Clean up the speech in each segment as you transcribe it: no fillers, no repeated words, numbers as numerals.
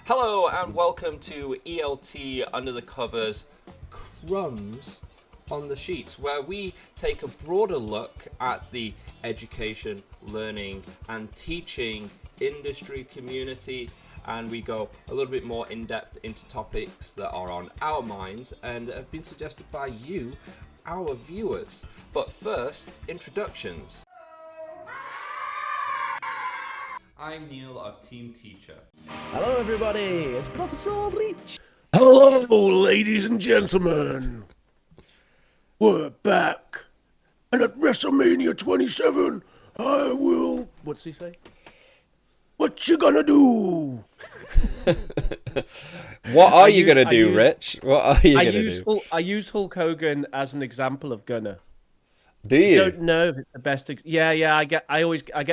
Hello and welcome to ELT Under the Covers Crumbs on the Sheets, where we take a broader look at the education, learning and teaching industry community, and we go a little bit more in depth into topics that are on our minds and have been suggested by you, our viewers. But first, introductions. I'm Neil of NeilTEAcher. Hello, everybody. It's ProfesorRich. Hello, ladies and gentlemen. We're back. And at WrestleMania 27, I will... What's he say? What you gonna do? What are you gonna do, Rich? What are you gonna do? I use Hulk Hogan as an example of gunner. Do you? I don't know if it's the best. Yeah. I get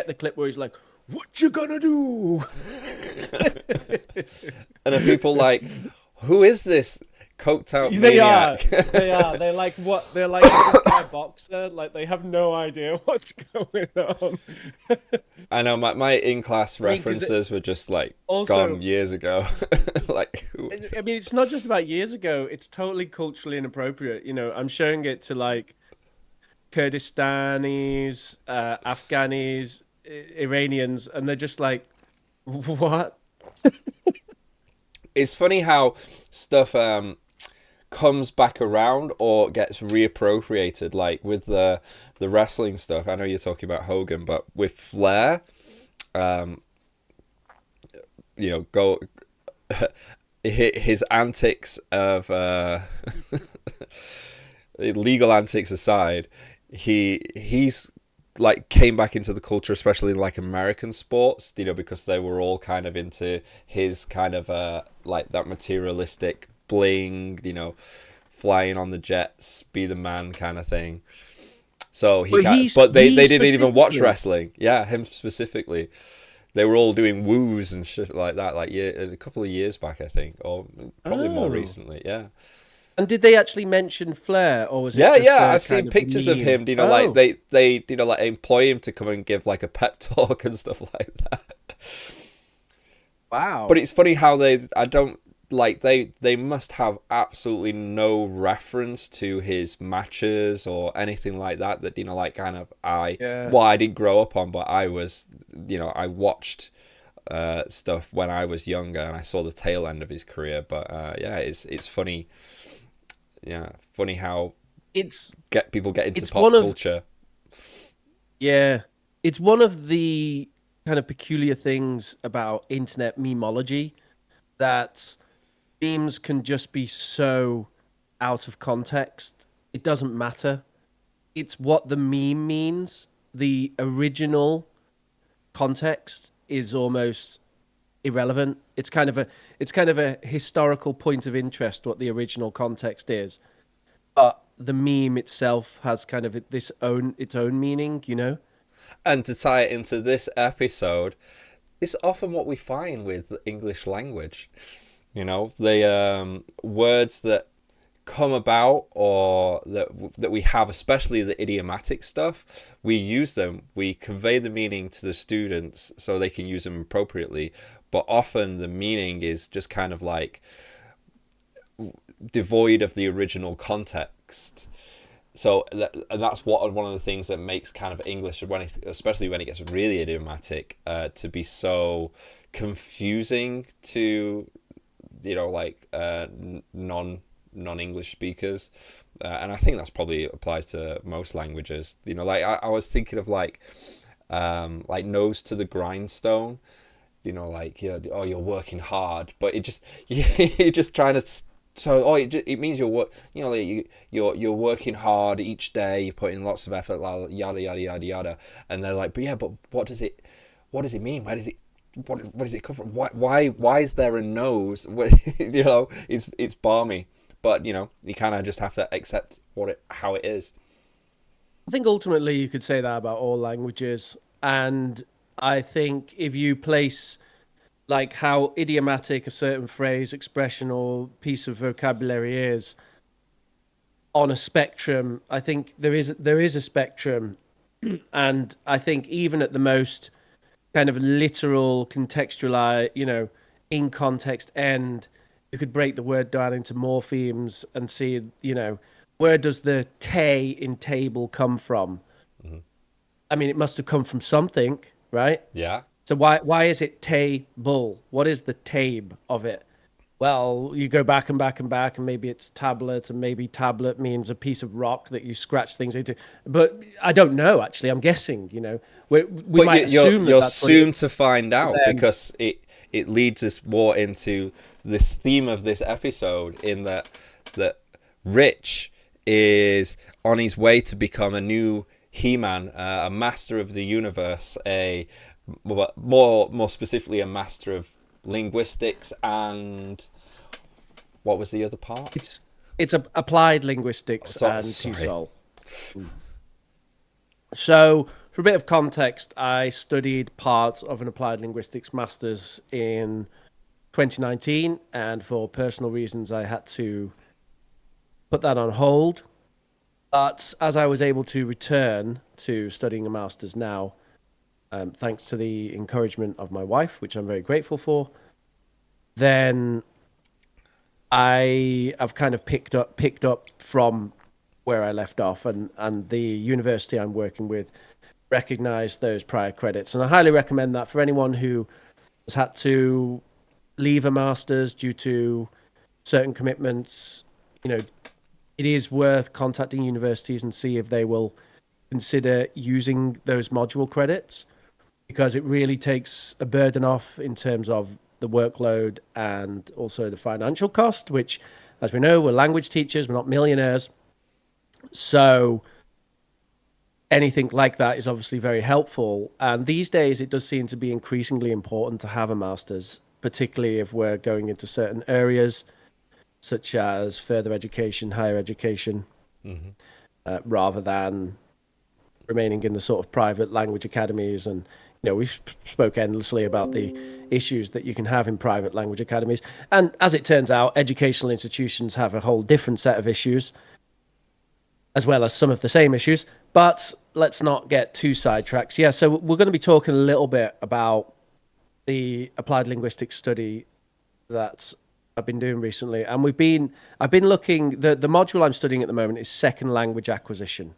the clip where he's like, What you gonna do? And are people like, who is this coked out They are. maniac? They are. They're like what? They're like this guy boxer. Like they have no idea what's going on. I know my in-class references were just like Also- gone years ago. Like, who is I mean, it's not just about years ago. It's totally culturally inappropriate. You know, I'm showing it to like Kurdistanis, Afghanis, Iranians, and they're just like, what? It's funny how stuff comes back around or gets reappropriated, like with the wrestling stuff. I know you're talking about Hogan, but with Flair, go his antics of legal antics aside, he's like came back into the culture, especially in like American sports, because they were all kind of into his kind of like that materialistic bling, flying on the jets, be the man kind of thing. So but they didn't even watch wrestling. Yeah, him specifically. They were all doing woos and shit like that, like a couple of years back, I think, or probably more recently. Yeah. And did they actually mention Flair, or was it? Yeah, just yeah. a I've kind seen of pictures of meme? him. Like they like employ him to come and give like a pep talk and stuff like that. Wow. But it's funny how they must have absolutely no reference to his matches or anything like that. That like kind of I didn't grow up on, but I was I watched stuff when I was younger and I saw the tail end of his career. But it's funny. Yeah, funny how people get into pop culture. Yeah, it's one of the kind of peculiar things about internet memology that memes can just be so out of context. It doesn't matter. It's what the meme means. The original context is almost irrelevant. It's kind of a historical point of interest what the original context is, but the meme itself has kind of its own meaning, And to tie it into this episode, it's often what we find with the English language. The words that come about or that we have, especially the idiomatic stuff, we use them, we convey the meaning to the students so they can use them appropriately. But often the meaning is just kind of like devoid of the original context. So that's one of the things that makes kind of English, especially when it gets really idiomatic, to be so confusing to non-English speakers. And I think that's probably applies to most languages. Like I was thinking of like nose to the grindstone. You're working hard, but you're just trying to. So it means you're working hard each day. You're putting lots of effort, yada yada yada yada. And they're like, but what does it mean? Where does it? What does it come from? Why is there a nose? It's balmy, but you kind of just have to accept how it is. I think ultimately you could say that about all languages, and I think if you place like how idiomatic a certain phrase, expression, or piece of vocabulary is on a spectrum, I think there is a spectrum, and I think even at the most kind of literal, contextualized, in context, and you could break the word down into morphemes and see, where does the te in table come from? I mean, it must have come from something, right? Yeah. So why is it table? What is the tabe of it? Well, you go back and back and back, and maybe it's tablet, and maybe tablet means a piece of rock that you scratch things into. But I don't know, actually. I'm guessing, we But might assume you're that's what soon to find out, then- because it leads us more into this theme of this episode, in that Rich is on his way to become a new He-Man, a master of the universe, more specifically a master of linguistics, and what was the other part? It's applied linguistics and sorry. TESOL. So, for a bit of context, I studied part of an applied linguistics master's in 2019, and for personal reasons, I had to put that on hold. But as I was able to return to studying a master's now, thanks to the encouragement of my wife, which I'm very grateful for, then I have kind of picked up from where I left off, and the university I'm working with recognized those prior credits. And I highly recommend that for anyone who has had to leave a master's due to certain commitments. It is worth contacting universities and see if they will consider using those module credits, because it really takes a burden off in terms of the workload and also the financial cost, which, as we know, we're language teachers, we're not millionaires. So anything like that is obviously very helpful. And these days, it does seem to be increasingly important to have a master's, particularly if we're going into certain areas, such as further education, higher education, rather than remaining in the sort of private language academies. And we've spoke endlessly about the issues that you can have in private language academies. And as it turns out, educational institutions have a whole different set of issues, as well as some of the same issues. But let's not get too sidetracked. Yeah, so we're going to be talking a little bit about the applied linguistics study that I've been doing recently. And I've been looking, the module I'm studying at the moment is second language acquisition.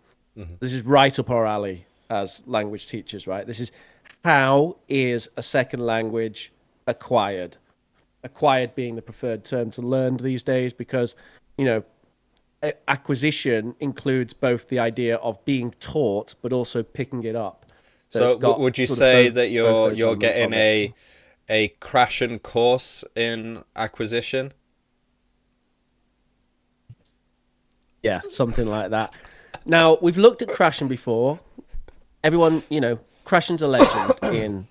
This is right up our alley as language teachers, right? This is, how is a second language acquired? Acquired being the preferred term to learn these days, because, acquisition includes both the idea of being taught, but also picking it up. So would you say that you're getting a crash and course in acquisition? Yeah, something like that. Now, we've looked at Crashing before. Everyone, Crashing's a legend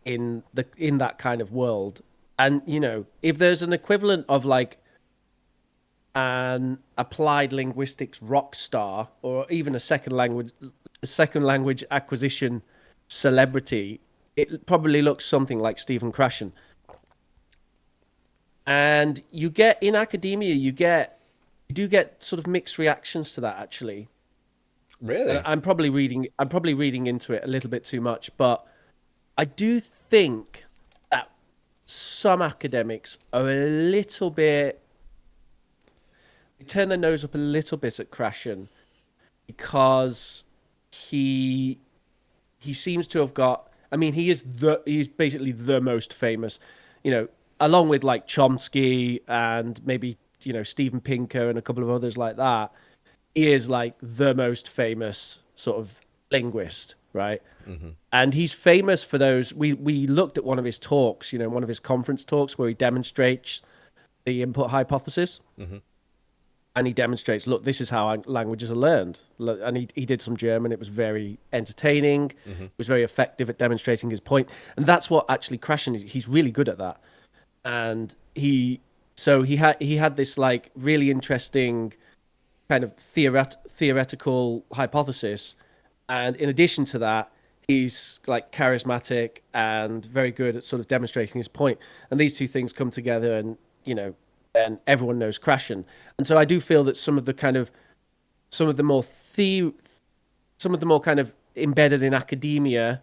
in that kind of world. And, if there's an equivalent of like an applied linguistics rock star, or even a second language acquisition celebrity, it probably looks something like Stephen Krashen. And in academia, you do get sort of mixed reactions to that, actually. Really? I'm probably reading into it a little bit too much, but I do think that some academics are a little bit, they turn their nose up a little bit at Krashen, because he seems to have got, I mean, he's basically the most famous, along with like Chomsky and maybe, Steven Pinker and a couple of others like that. He is like the most famous sort of linguist, right? And he's famous for those. We looked at one of his talks, one of his conference talks, where he demonstrates the input hypothesis. And he demonstrates, look, this is how languages are learned. And he did some German. It was very entertaining. It was very effective at demonstrating his point. And that's what actually Krashen is. He's really good at that. And he had this like really interesting kind of theoretical hypothesis. And in addition to that, he's like charismatic and very good at sort of demonstrating his point. And these two things come together, and, and everyone knows Krashen. And so I do feel that some of the more kind of embedded in academia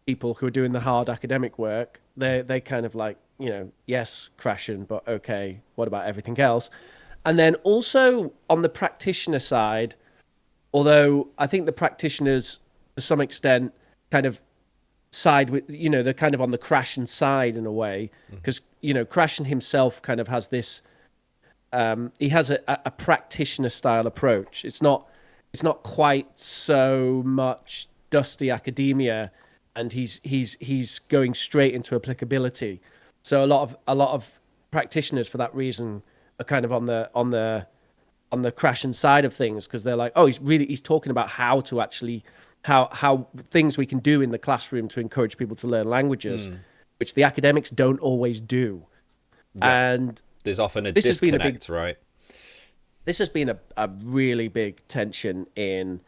people who are doing the hard academic work, they kind of like yes, crashing, but okay, what about everything else? And then also on the practitioner side, although I think the practitioners to some extent kind of side with, they're kind of on the Krashen side in a way, because Krashen himself kind of has this, he has a practitioner style approach. It's not quite so much dusty academia, and he's going straight into applicability. So a lot of practitioners for that reason are kind of on the Krashen side of things, because they're like, oh, he's talking about how to actually how things we can do in the classroom to encourage people to learn languages, which the academics don't always do. Yeah. And There's often a this has been disconnect, right? this has been a really big tension in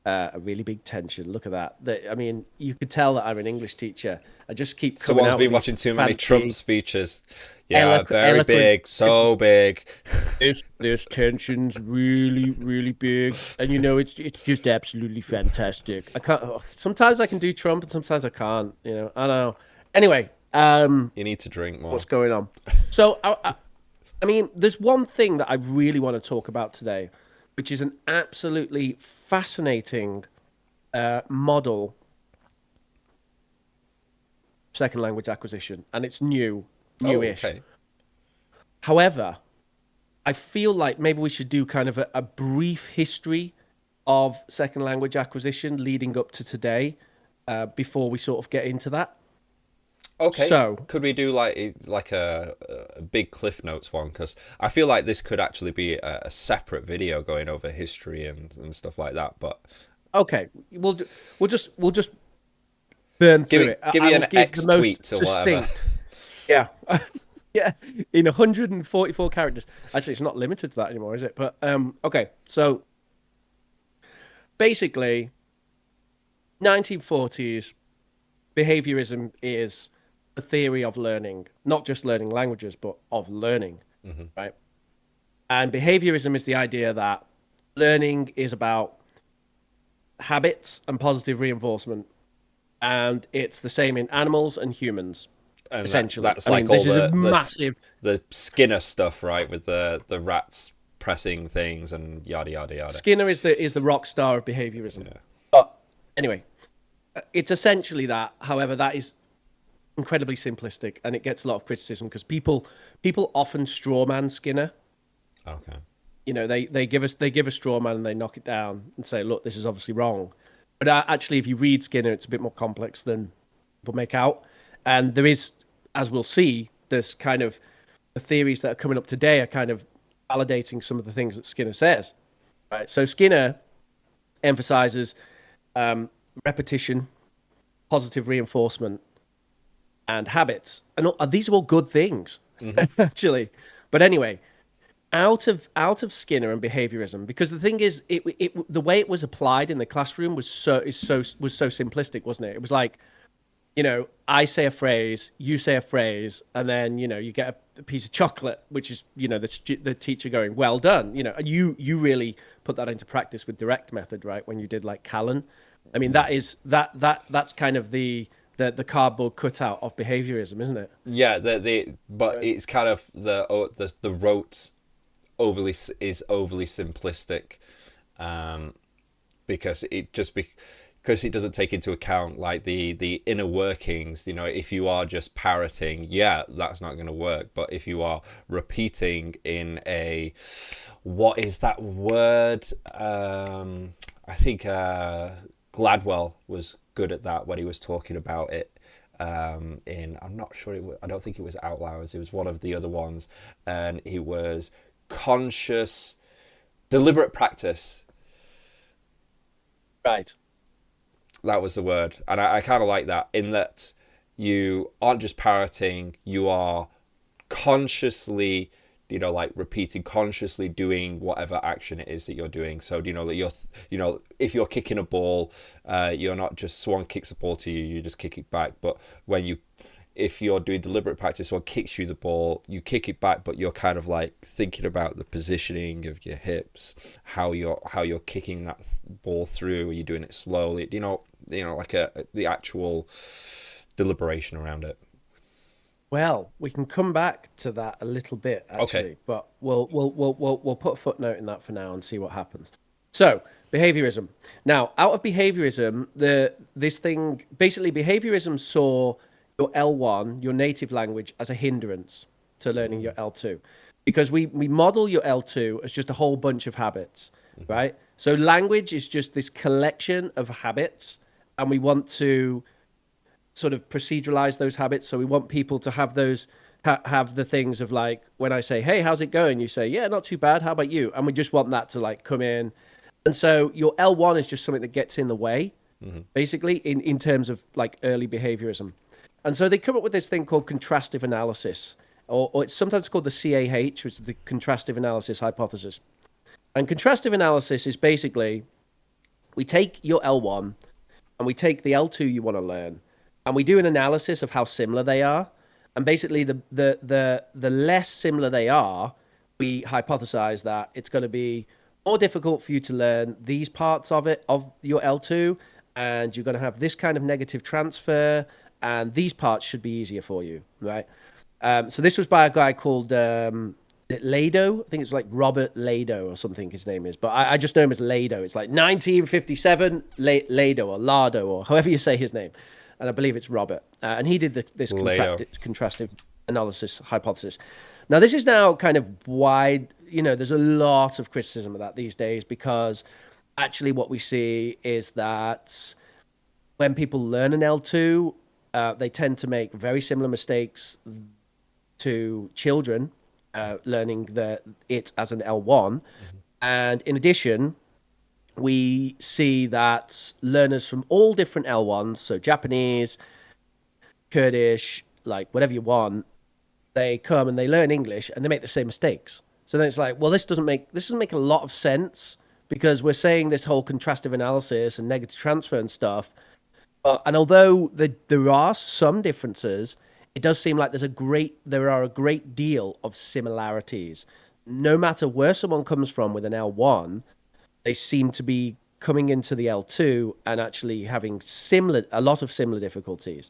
a really big tension. Look at that. I mean, you could tell that I'm an English teacher. I just keep coming Someone's out been with watching these too many fancy, Trump speeches. Yeah, very eloquent. big, so big. This tension's really, really big, and it's just absolutely fantastic. I can't. Sometimes I can do Trump, and sometimes I can't. I know. Anyway, You need to drink more. what's going on? So, I mean, there's one thing that I really want to talk about today, which is an absolutely fascinating model, second language acquisition, and it's newish. Okay. However, I feel like maybe we should do kind of a brief history of second language acquisition leading up to today, before we sort of get into that. Okay. So- could we do like a big Cliff Notes one? Because I feel like this could actually be a separate video going over history and stuff like that. But Okay, we'll just burn through it. give I me will an give X the most tweet or whatever. succinct- Yeah. Yeah, in 144 characters. Actually, it's not limited to that anymore, is it? But okay, so basically, 1940s, behaviorism is the theory of learning, not just learning languages, but of learning, right? And behaviorism is the idea that learning is about habits and positive reinforcement, and it's the same in animals and humans. And Essentially, that's I like mean, all this is a massive. the Skinner stuff, right? With the rats pressing things and yada yada yada. Skinner is the rock star of behaviorism. Yeah. But anyway, it's essentially that. However, that is incredibly simplistic, and it gets a lot of criticism because people often strawman Skinner. Okay. They give a straw man and they knock it down and say, look, this is obviously wrong. But actually, if you read Skinner, it's a bit more complex than people make out. And there is, as we'll see, there's kind of the theories that are coming up today are kind of validating some of the things that Skinner says. Right. So Skinner emphasizes repetition, positive reinforcement, and habits. And these are all good things, actually. But anyway, out of Skinner and behaviorism, because the thing is, the way it was applied in the classroom was so simplistic, wasn't it? It was like, I say a phrase, you say a phrase, and then you get a piece of chocolate, which is the teacher going, well done, and you really put that into practice with direct method, right? When you did like Callan, I mean that's kind of the cardboard cutout of behaviorism, isn't it? Yeah, but it's kind of the rote is overly simplistic, because because it doesn't take into account like the inner workings. If you are just parroting, yeah, that's not going to work. But if you are repeating in what is that word? I think Gladwell was good at that when he was talking about it. I'm not sure I don't think it was Outliers. It was one of the other ones, and it was conscious, deliberate practice. Right. That was the word. And I kind of like that, in that you aren't just parroting, you are consciously, like repeating, consciously doing whatever action it is that you're doing. So, that if you're kicking a ball, you're not just, someone kicks a ball to you, you just kick it back. But if you're doing deliberate practice, someone kicks you the ball, you kick it back, but you're kind of like thinking about the positioning of your hips, how you're kicking that ball through. Are you doing it slowly? Like the actual deliberation around it. Well, we can come back to that a little bit Okay. actually, but we'll put a footnote in that for now and see what happens. So, behaviorism. Now, out of behaviorism, this thing basically behaviorism saw your L1, your native language, as a hindrance to learning your L2, because we model your L2 as just a whole bunch of habits, right? So language is just this collection of habits, and we want to sort of proceduralize those habits. So we want people to have those have the things of like when I say, "Hey, how's it going?" You say, "Yeah, not too bad. How about you?" And we just want that to like come in. And so your L1 is just something that gets in the way, basically in terms of like early behaviorism. And so they come up with this thing called contrastive analysis, or it's sometimes called the CAH, which is the contrastive analysis hypothesis. And contrastive analysis is basically we take your L1 and we take the L2 you want to learn, and we do an analysis of how similar they are. And basically, the less similar they are, we hypothesize that it's going to be more difficult for you to learn these parts of it of your L2, and you're going to have this kind of negative transfer, and these parts should be easier for you, right? So this was by a guy called Lado. I think it's like Robert Lado or something his name is, but I just know him as Lado. It's like 1957 Lado or Lado or however you say his name. And I believe it's Robert. And he did this Lado. contrastive analysis hypothesis. Now, this is now kind of wide, there's a lot of criticism of that these days because actually what we see is that when people learn an L2, they tend to make very similar mistakes to children learning it as an L1. And in addition, we see that learners from all different L1s, so Japanese, Kurdish, like whatever you want, they come and they learn English and they make the same mistakes. So then it's like, well, this doesn't make a lot of sense because we're saying this whole contrastive analysis and negative transfer and stuff. And although there are some differences, it does seem like there are a great deal of similarities. No matter where someone comes from with an L1, they seem to be coming into the L2 and actually having a lot of similar difficulties.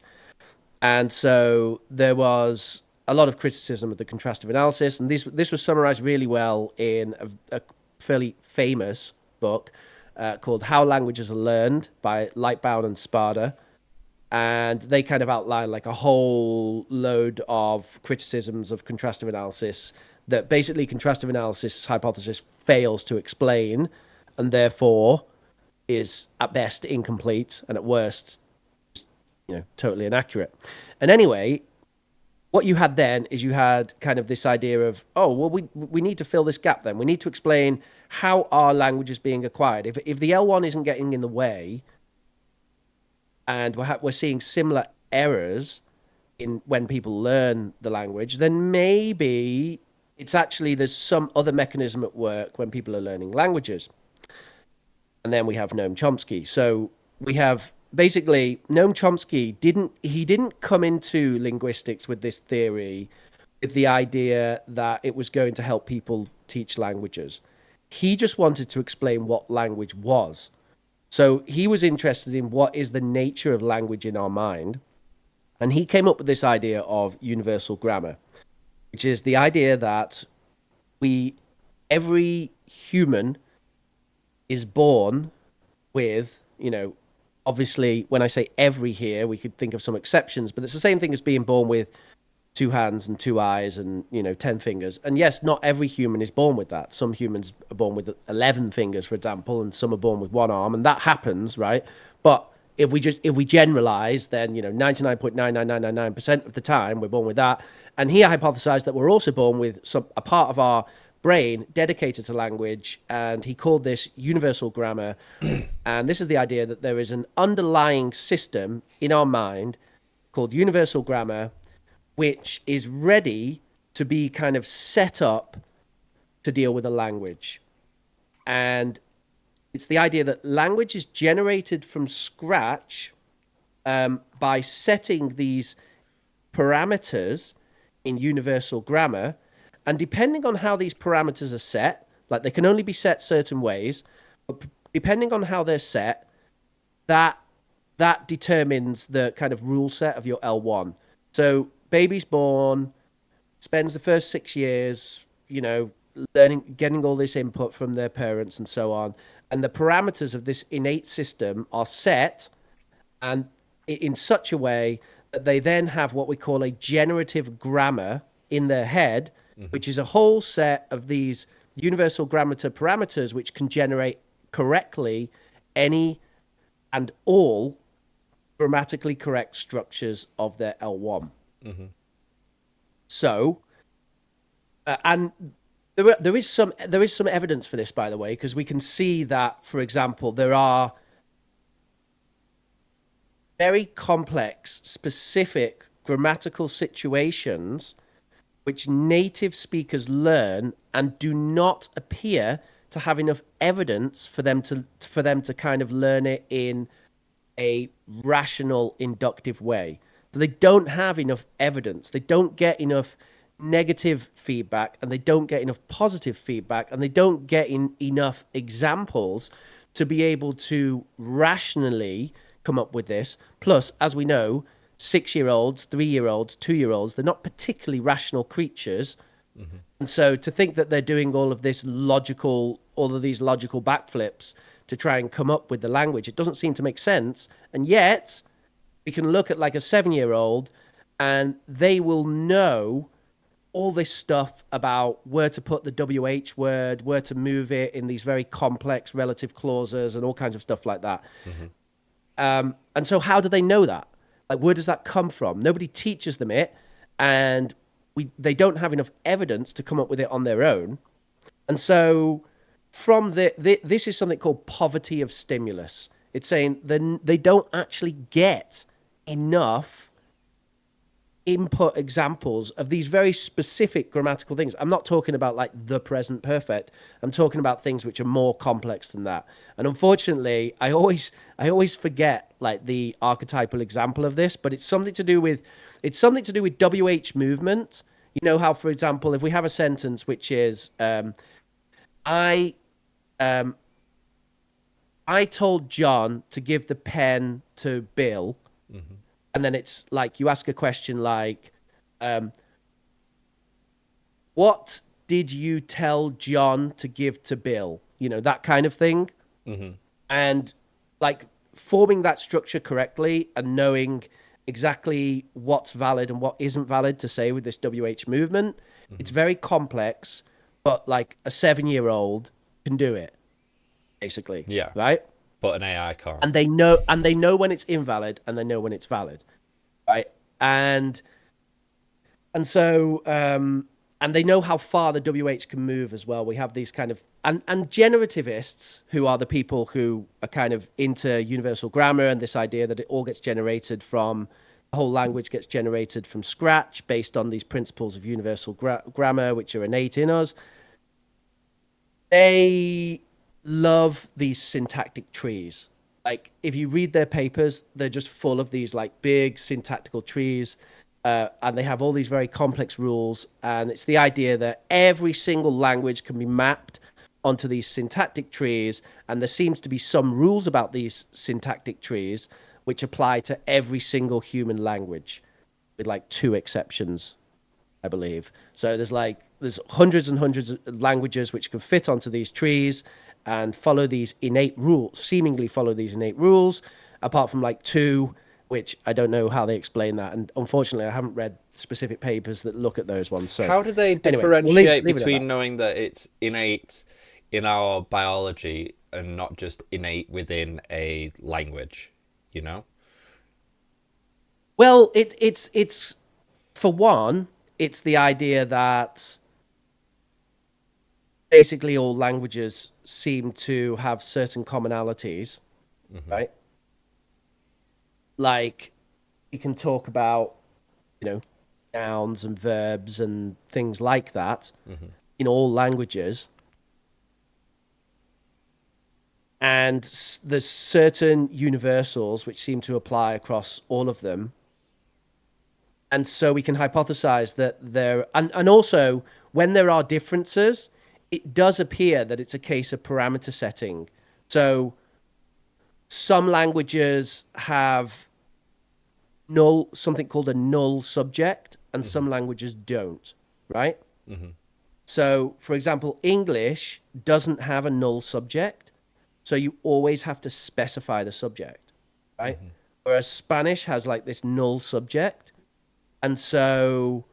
And so there was a lot of criticism of the contrastive analysis, and this was summarized really well in a fairly famous book called How Languages Are Learned by Lightbound and Spada. And they kind of outline like a whole load of criticisms of contrastive analysis that basically contrastive analysis hypothesis fails to explain and therefore is at best incomplete and at worst totally inaccurate. And anyway, what you had then is you had kind of this idea of, oh, well, we need to fill this gap then. We need to explain how our language is being acquired. If the L1 isn't getting in the way and we're seeing similar errors in when people learn the language, then maybe it's actually there's some other mechanism at work when people are learning languages. And then we have Noam Chomsky. So we have basically Noam Chomsky didn't come into linguistics with this theory with the idea that it was going to help people teach languages. He just wanted to explain what language was. So he was interested in what is the nature of language in our mind. And he came up with this idea of universal grammar, which is the idea that every human is born with, obviously when I say every here, we could think of some exceptions, but it's the same thing as being born with 2 hands and 2 eyes and 10 fingers. And yes, not every human is born with that. Some humans are born with 11 fingers, for example, and some are born with 1 arm, and that happens, right? But if we generalize, then 99.99999% of the time we're born with that. And he hypothesized that we're also born with a part of our brain dedicated to language, and he called this universal grammar. And this is the idea that there is an underlying system in our mind called universal grammar, which is ready to be kind of set up to deal with a language. And it's the idea that language is generated from scratch by setting these parameters in universal grammar. And depending on how these parameters are set, like they can only be set certain ways, but depending on how they're set, that determines the kind of rule set of your L1. So baby's born, spends the first 6 years, learning, getting all this input from their parents and so on. And the parameters of this innate system are set and in such a way that they then have what we call a generative grammar in their head, which is a whole set of these universal grammar parameters which can generate correctly any and all grammatically correct structures of their L1. So, and there is some evidence for this, by the way, because we can see that, for example, there are very complex, specific grammatical situations which native speakers learn and do not appear to have enough evidence for them to kind of learn it in a rational, inductive way. So they don't have enough evidence. They don't get enough negative feedback, and they don't get enough positive feedback, and they don't get enough examples to be able to rationally come up with this. Plus, as we know, 6-year-olds, 3-year-olds, 2-year-olds, they're not particularly rational creatures. And so to think that they're doing all of these logical backflips to try and come up with the language, it doesn't seem to make sense. And yet we can look at like a 7-year-old and they will know all this stuff about where to put the WH word, where to move it in these very complex relative clauses and all kinds of stuff like that. And so how do they know that? Like, where does that come from? Nobody teaches them it, and they don't have enough evidence to come up with it on their own. And so from this is something called poverty of stimulus. It's saying then they don't actually get enough input examples of these very specific grammatical things. I'm not talking about like the present perfect. I'm talking about things which are more complex than that. And unfortunately, I always forget like the archetypal example of this, but it's something to do with WH movement. You know how, for example, if we have a sentence which is I told John to give the pen to Bill. And then it's like you ask a question like, what did you tell John to give to Bill? You know, that kind of thing. And like forming that structure correctly and knowing exactly what's valid and what isn't valid to say with this WH movement. It's very complex, but like a 7-year-old can do it, basically. Yeah. Right? But an AI can't. And they know when it's invalid and they know when it's valid, right? And so and they know how far the WH can move as well. We have these kind of and generativists, who are the people who are kind of into universal grammar and this idea that it all gets generated from the whole language gets generated from scratch based on these principles of universal grammar, which are innate in us. They love these syntactic trees. Like if you read their papers, they're just full of these like big syntactical trees, and they have all these very complex rules. And it's the idea that every single language can be mapped onto these syntactic trees, and there seems to be some rules about these syntactic trees which apply to every single human language, with like 2 exceptions, I believe. So there's hundreds and hundreds of languages which can fit onto these trees and follow these innate rules, seemingly follow these innate rules, apart from like 2, which I don't know how they explain that. And unfortunately, I haven't read specific papers that look at those ones. So how do they differentiate between knowing that it's innate in our biology and not just innate within a language, you know? Well, it's for one, it's the idea that basically all languages seem to have certain commonalities, right? Like you can talk about, nouns and verbs and things like that in all languages. And there's certain universals which seem to apply across all of them. And so we can hypothesize that and also when there are differences, it does appear that it's a case of parameter setting. So some languages have something called a null subject, and some languages don't, right? Mm-hmm. So, for example, English doesn't have a null subject, so you always have to specify the subject, right? Whereas Spanish has like this null subject, and so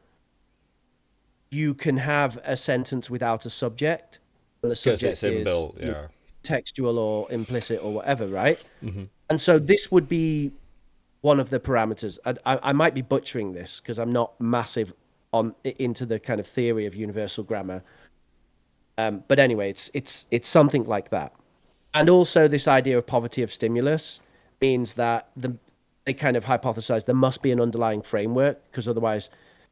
you can have a sentence without a subject, and the Because it's subject is inbuilt, yeah. textual or implicit or whatever, right? Mm-hmm. And so this would be one of the parameters. I might be butchering this because I'm not massive into the kind of theory of universal grammar. But anyway, it's something like that. And also this idea of poverty of stimulus means that they kind of hypothesize there must be an underlying framework, because otherwise,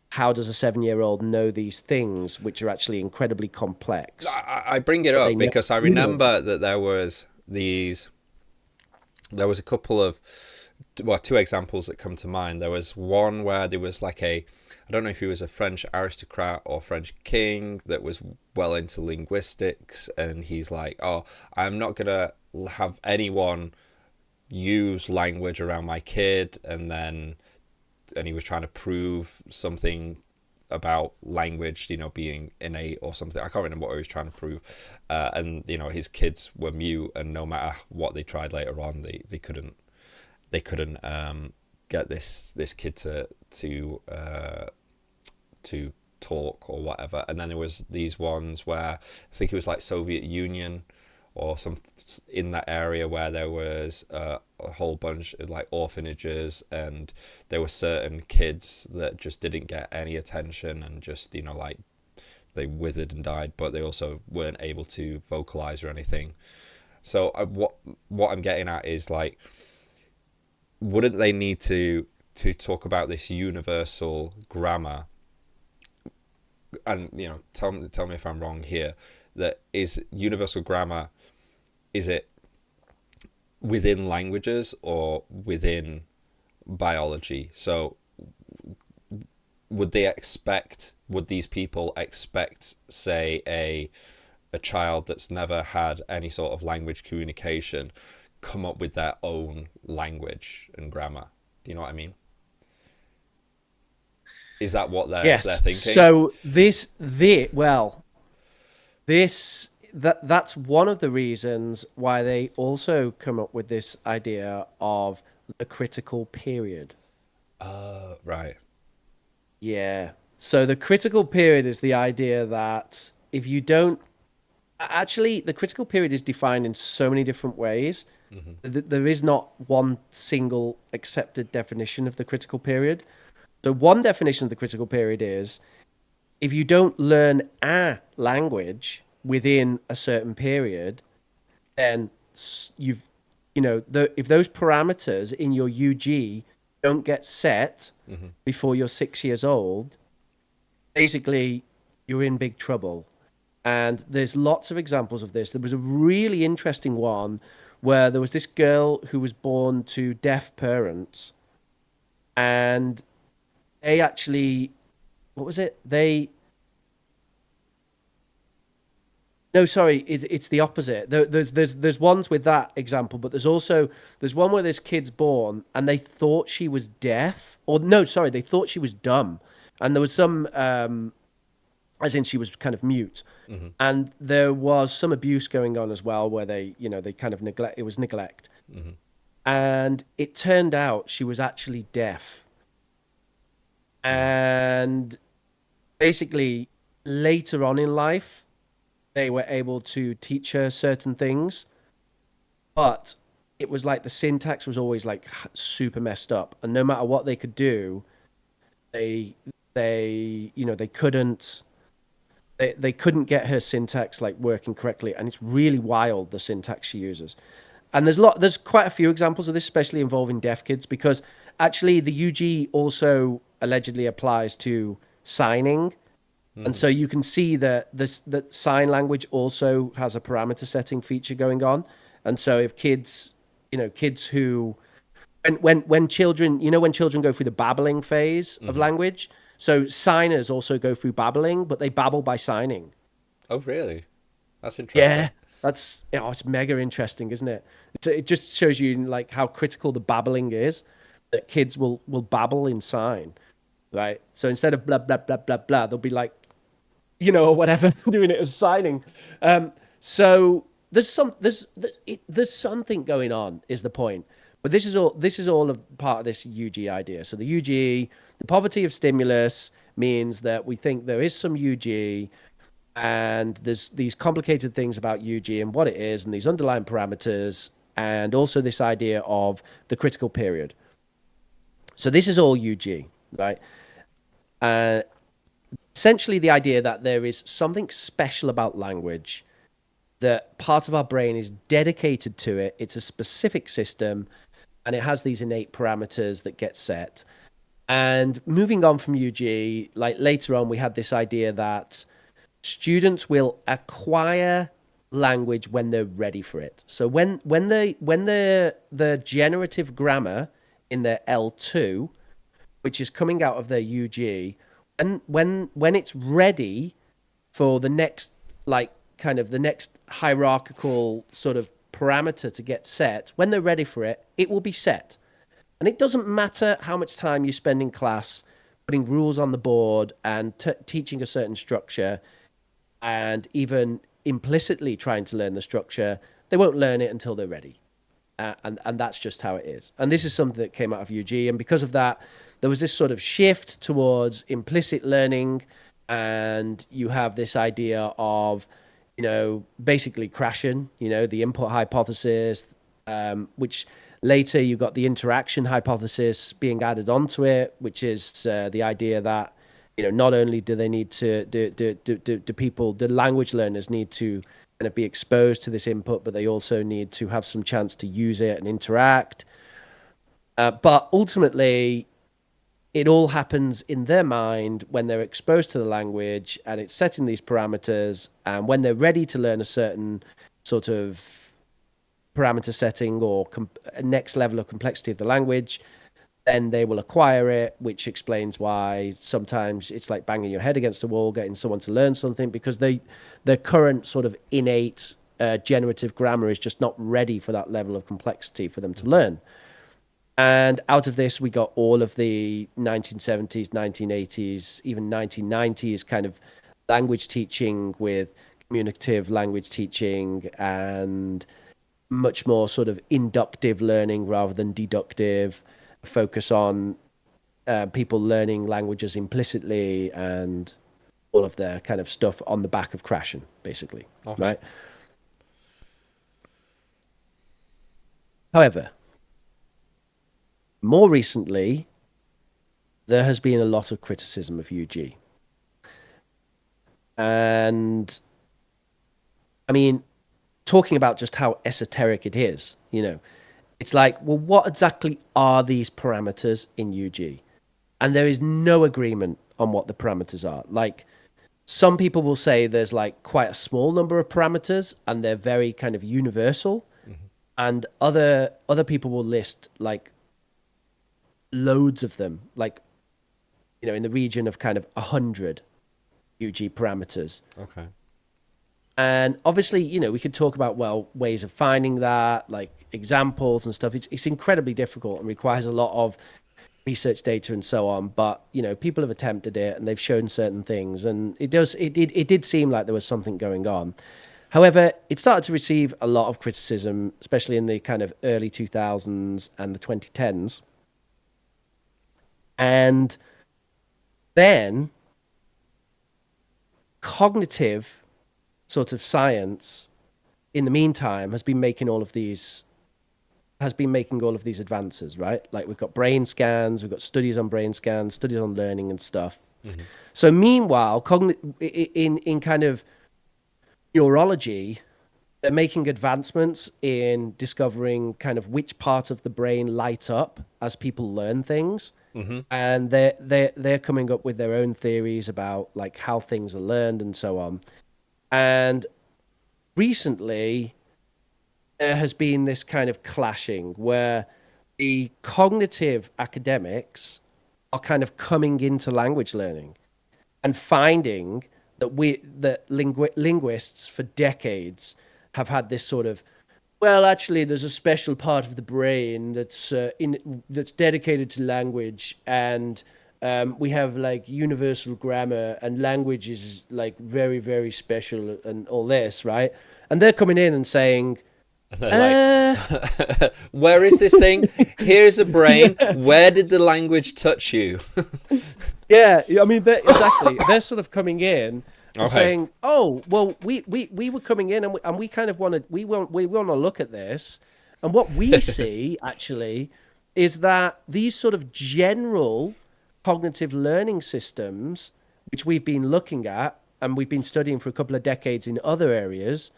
how does a 7-year-old know these things, which are actually incredibly complex? I bring it But they up know, because I remember that there was a couple of, well, two examples that come to mind. There was one where there was like I don't know if he was a French aristocrat or French king that was well into linguistics, and he's like, oh, I'm not gonna have anyone use language around my kid, and he was trying to prove something about language, being innate or something. I can't remember what he was trying to prove. And his kids were mute, and no matter what they tried later on, they couldn't get this kid to talk or whatever. And then there was these ones where I think it was like Soviet Union or some in that area where there was a whole bunch of like orphanages, and there were certain kids that just didn't get any attention, and just like they withered and died, but they also weren't able to vocalize or anything. So what I'm getting at is, like, wouldn't they need to talk about this universal grammar? And tell me if I'm wrong here. That is universal grammar. Is it within languages or within biology? So would these people expect, say, a child that's never had any sort of language communication come up with their own language and grammar? Do you know what I mean? Is that what they're thinking? So that's one of the reasons why they also come up with this idea of the critical period. Right. Yeah. So the critical period is the idea that if you don't actually, the critical period is defined in so many different ways. There is not one single accepted definition of the critical period. So one definition of the critical period is if you don't learn a language within a certain period, then if those parameters in your UG don't get set before you're 6 years old, basically you're in big trouble. And there's lots of examples of this. There was a really interesting one where there was this girl who was born to deaf parents, and they actually, what was it? No, sorry, it's the opposite. There's ones with that example, but there's one where this kid's born and they thought she was deaf, or no, sorry, they thought she was dumb, and there was some, as in she was kind of mute, and there was some abuse going on as well, where they kind of neglect. It was neglect, and it turned out she was actually deaf, and basically later on in life they were able to teach her certain things, but it was like the syntax was always like super messed up, and no matter what they could do, they couldn't get her syntax like working correctly, and it's really wild, the syntax she uses. And there's quite a few examples of this, especially involving deaf kids, because actually the UG also allegedly applies to signing. And so you can see that that sign language also has a parameter setting feature going on. And so if kids who, when children, when children go through the babbling phase of language, so signers also go through babbling, but they babble by signing. Oh, really? That's interesting. Yeah, it's mega interesting, isn't it? It just shows you like how critical the babbling is, that kids will babble in sign. right? So instead of blah, blah, blah, blah, blah, they'll be like, you know, or whatever, doing it as signing. So there's something going on is the point. But this is all of part of this UG idea. So the UG, the poverty of stimulus means that we think there is some UG, and there's these complicated things about UG and what it is, and these underlying parameters, and also this idea of the critical period. So this is all UG, right? Essentially the idea that there is something special about language, that part of our brain is dedicated to it. It's a specific system, and it has these innate parameters that get set. And moving on from UG, like later on, we had this idea that students will acquire language when they're ready for it. So when the generative grammar in their L2, which is coming out of their UG, and when it's ready for the next, like, kind of the next hierarchical sort of parameter to get set, when they're ready for it, it will be set. And it doesn't matter how much time you spend in class putting rules on the board and teaching a certain structure, and even implicitly trying to learn the structure, they won't learn it until they're ready. And that's just how it is. And this is something that came out of UG. And because of that, there was this sort of shift towards implicit learning. And you have this idea of, you know, basically crashing, you know, the input hypothesis, which later you got the interaction hypothesis being added onto it, which is the idea that, you know, not only do they need to, the language learners need to kind of be exposed to this input, but they also need to have some chance to use it and interact. But ultimately, it all happens in their mind when they're exposed to the language, and it's setting these parameters. And when they're ready to learn a certain sort of parameter setting or next level of complexity of the language, then they will acquire it, which explains why sometimes it's like banging your head against the wall, getting someone to learn something, because their current sort of innate generative grammar is just not ready for that level of complexity for them to learn. And out of this, we got all of the 1970s, 1980s, even 1990s kind of language teaching with communicative language teaching and much more sort of inductive learning rather than deductive, focus on people learning languages implicitly and all of their kind of stuff on the back of crashing, basically, right? However, more recently, there has been a lot of criticism of UG. And I mean, talking about just how esoteric it is, you know, it's like, well, what exactly are these parameters in UG? And there is no agreement on what the parameters are. Like, some people will say there's like quite a small number of parameters and they're very kind of universal. Mm-hmm. And other people will list like loads of them, like, you know, in the region of kind of 100 UG parameters. Okay. And obviously, you know, we could talk about, well, ways of finding that, like examples and stuff. It's incredibly difficult and requires a lot of research data and so on. But, you know, people have attempted it and they've shown certain things. And it did seem like there was something going on. However, it started to receive a lot of criticism, especially in the kind of early 2000s and the 2010s. And then cognitive sort of science in the meantime has been making all of these advances, right? Like, we've got brain scans, we've got studies on brain scans, studies on learning and stuff. Mm-hmm. So meanwhile, in kind of neurology, they're making advancements in discovering kind of which part of the brain light up as people learn things. Mm-hmm. And they're coming up with their own theories about like how things are learned and so on. And recently, there has been this kind of clashing where the cognitive academics are kind of coming into language learning and finding that linguists for decades have had this sort of, well, actually, there's a special part of the brain that's dedicated to language, and we have like universal grammar, and language is like very, very special, and all this, right? And they're coming in and saying, They're like, where is this thing? Here's a brain. Where did the language touch you? yeah, I mean, exactly. They're sort of coming in and Okay. saying, "Oh, well, we were coming in, and we kind of want to look at this, and what we see actually is that these sort of general cognitive learning systems, which we've been looking at and we've been studying for a couple of decades in other areas,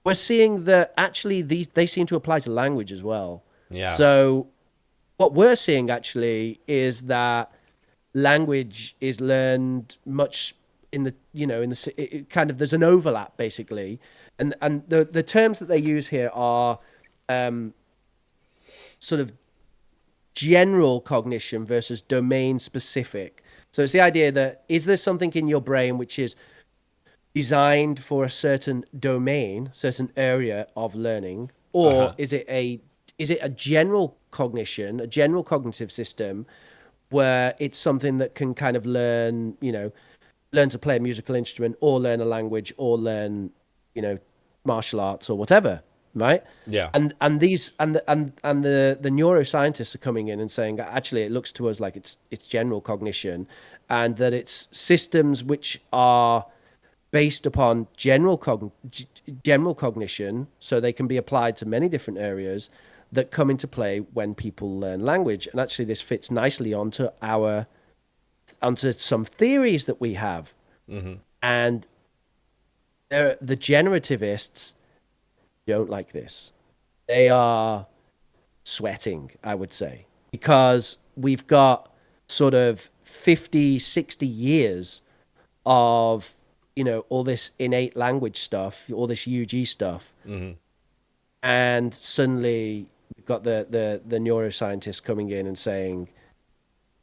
we're seeing that actually they seem to apply to language as well. Yeah. So what we're seeing actually is that language is learned much in the kind of, there's an overlap basically, and the terms that they use here are sort of general cognition versus domain specific. So it's the idea that, is there something in your brain which is designed for a certain domain, certain area of learning, or is it a general cognition, a general cognitive system, where it's something that can kind of learn to play a musical instrument, or learn a language, or learn, martial arts or whatever, right? Yeah. And the neuroscientists are coming in and saying, actually, it looks to us like it's general cognition, and that it's systems which are based upon general cognition, so they can be applied to many different areas, that come into play when people learn language. And actually, this fits nicely onto some theories that we have. And the generativists don't like this. They are sweating, I would say, because we've got sort of 50, 60 years of, all this innate language stuff, all this UG stuff. And suddenly we've got the neuroscientists coming in and saying,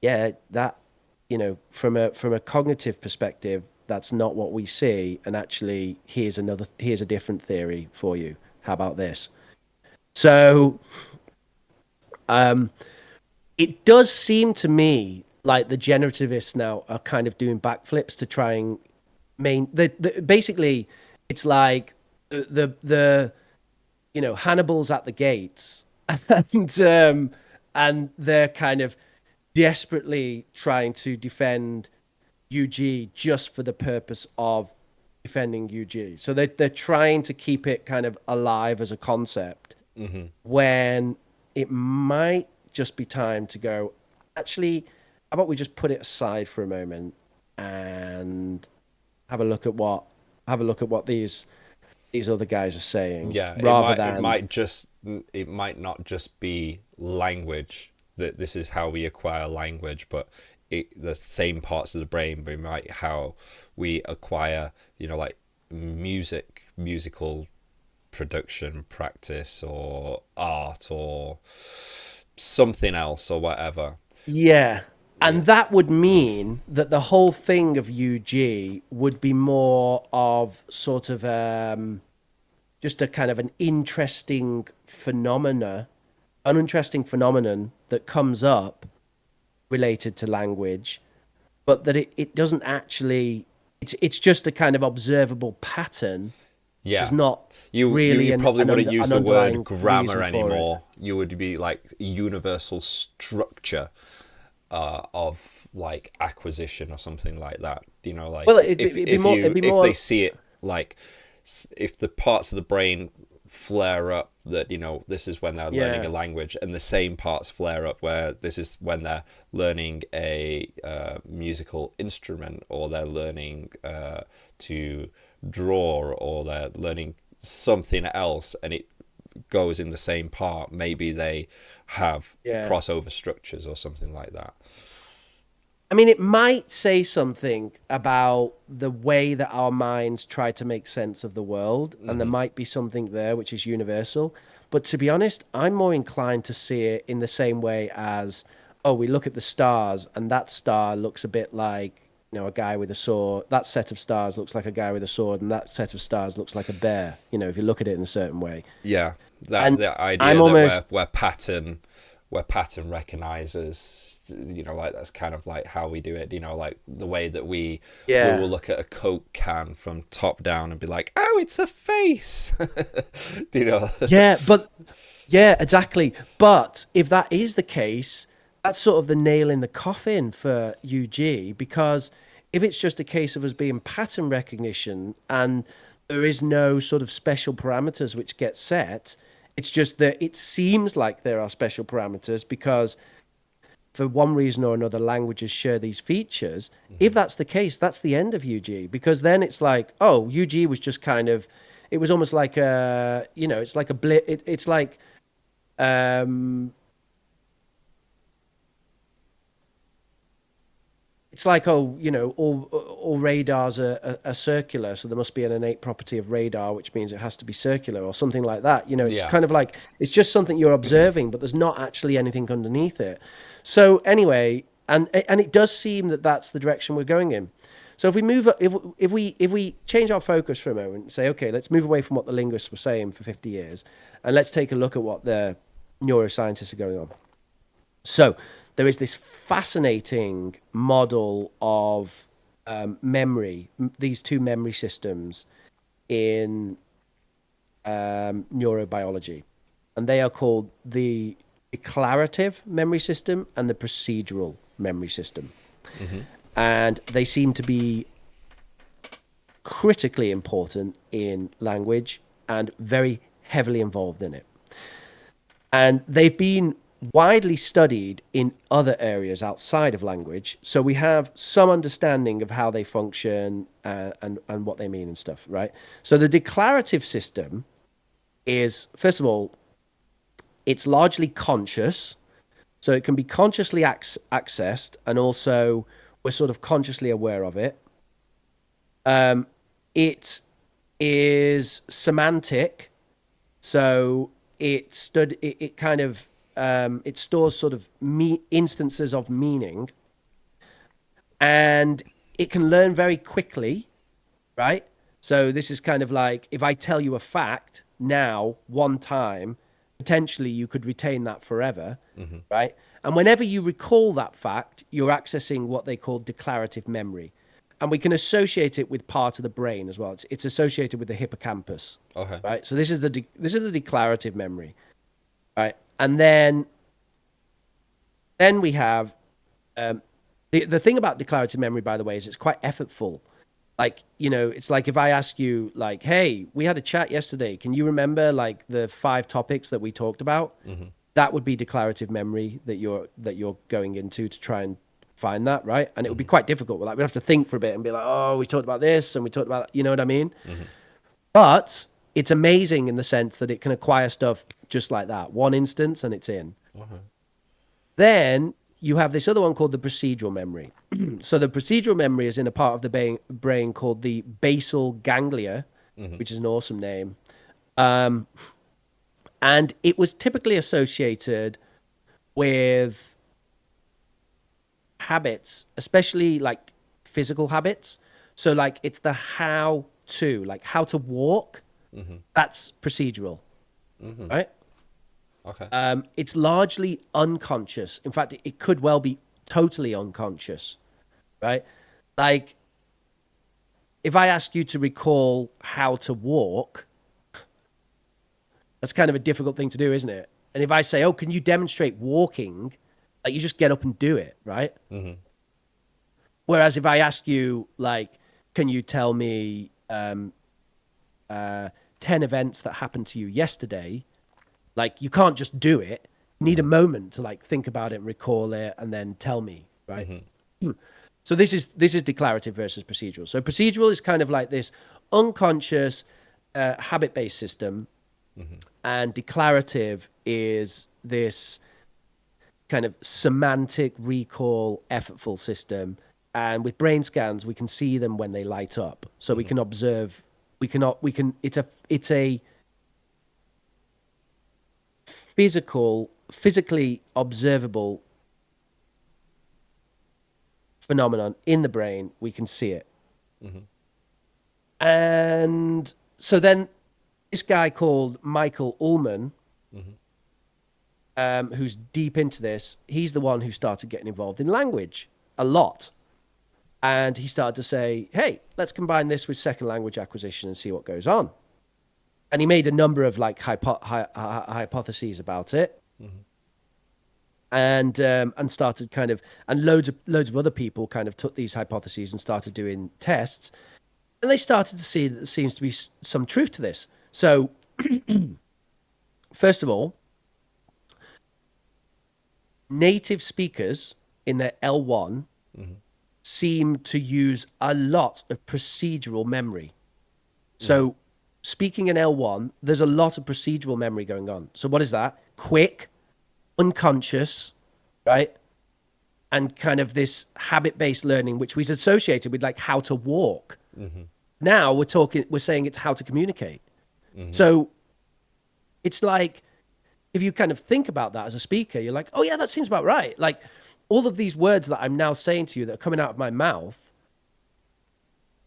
yeah, that, from a cognitive perspective, that's not what we see. And actually, here's a different theory for you. How about this? So, it does seem to me like the generativists now are kind of doing backflips to try and basically, it's like the Hannibal's at the gates, and they're kind of desperately trying to defend UG just for the purpose of defending UG. So they're trying to keep it kind of alive as a concept, when it might just be time to go, actually, how about we just put it aside for a moment and have a look at what these other guys are saying. Yeah, it might not just be language, that this is how we acquire language, but the same parts of the brain, but might how we acquire, like musical production practice, or art, or something else, or whatever. Yeah. And that would mean that the whole thing of UG would be more of sort of just a kind of an interesting phenomenon that comes up related to language, but that it doesn't actually, it's just a kind of observable pattern. Yeah. It's not You probably wouldn't use the word grammar reason for anymore. You would be like universal structure of like acquisition or something like that. Like, well, if they see it, like, if the parts of the brain flare up that, this is when they're learning a language, and the same parts flare up where this is when they're learning a musical instrument, or they're learning to draw, or they're learning something else, and it goes in the same part, maybe they have crossover structures or something like that. I mean, it might say something about the way that our minds try to make sense of the world, and there might be something there which is universal. But to be honest, I'm more inclined to see it in the same way as, we look at the stars, and that star looks a bit like, a guy with a sword. That set of stars looks like a guy with a sword, and that set of stars looks like a bear, if you look at it in a certain way. Yeah, the idea where pattern recognizes like that's kind of like how we do it. Like the way that we Yeah. will look at a Coke can from top down and be like, oh, it's a face. Yeah, but yeah, exactly. But if that is the case, that's sort of the nail in the coffin for UG, because if it's just a case of us being pattern recognition and there is no sort of special parameters which get set, it's just that it seems like there are special parameters because for one reason or another, languages share these features. If that's the case, that's the end of UG, because then it's like, oh, UG was just kind of, it was almost like a, it's like a blip. It's like, um, it's like, oh, all radars are circular, so there must be an innate property of radar, which means it has to be circular or something like that. It's Yeah. kind of like, it's just something you're observing, but there's not actually anything underneath it. So anyway, and it does seem that that's the direction we're going in. So if we move, if we change our focus for a moment and say, okay, let's move away from what the linguists were saying for 50 years, and let's take a look at what the neuroscientists are going on. So there is this fascinating model of memory, these two memory systems in neurobiology, and they are called the declarative memory system and the procedural memory system. And they seem to be critically important in language and very heavily involved in it. And they've been widely studied in other areas outside of language. So we have some understanding of how they function and what they mean and stuff, right? So the declarative system is, first of all, it's largely conscious. So it can be consciously accessed, and also we're sort of consciously aware of it. It is semantic. So it stores sort of instances of meaning, and it can learn very quickly, right? So this is kind of like, if I tell you a fact now one time, potentially you could retain that forever, right? And whenever you recall that fact, you're accessing what they call declarative memory. And we can associate it with part of the brain as well. It's associated with the hippocampus, Okay. right? So this is the declarative memory, right? And then we have the thing about declarative memory, by the way, is it's quite effortful. Like, it's like if I ask you, like, hey, we had a chat yesterday. Can you remember like the 5 topics that we talked about? That would be declarative memory that you're going into to try and find that, right? And it would be quite difficult. Like, we'd have to think for a bit and be like, oh, we talked about this and we talked about, you know what I mean? But it's amazing in the sense that it can acquire stuff just like that. One instance and it's in. Then you have this other one called the procedural memory. So the procedural memory is in a part of the brain called the basal ganglia, which is an awesome name. And it was typically associated with habits, especially like physical habits. So like it's the how to, like how to walk. That's procedural, right? Okay. It's largely unconscious. In fact, it could well be totally unconscious, right? Like, if I ask you to recall how to walk, that's kind of a difficult thing to do, isn't it? And if I say, oh, can you demonstrate walking? Like, you just get up and do it, right? Whereas if I ask you, like, can you tell me 10 events that happened to you yesterday? Like, you can't just do it. You need a moment to like think about it and recall it and then tell me, right? So this is declarative versus procedural. So procedural is kind of like this unconscious habit-based system, and declarative is this kind of semantic recall, effortful system. And with brain scans, we can see them when they light up. So we can observe. It's a physically observable phenomenon in the brain. We can see it. And so then this guy called Michael Ullman who's deep into this, he's the one who started getting involved in language a lot. And he started to say, hey, let's combine this with second language acquisition and see what goes on. And he made a number of like hypotheses about it. And started kind of, and loads of other people kind of took these hypotheses and started doing tests. And they started to see that there seems to be some truth to this. So, first of all, native speakers in their L1 seem to use a lot of procedural memory. So, speaking in L1, there's a lot of procedural memory going on. So, what is that? Quick, unconscious, right? And kind of this habit-based learning, which we've associated with like how to walk. Now we're saying it's how to communicate. So it's like, if you kind of think about that as a speaker, you're like, oh yeah, that seems about right. Like all of these words that I'm now saying to you that are coming out of my mouth,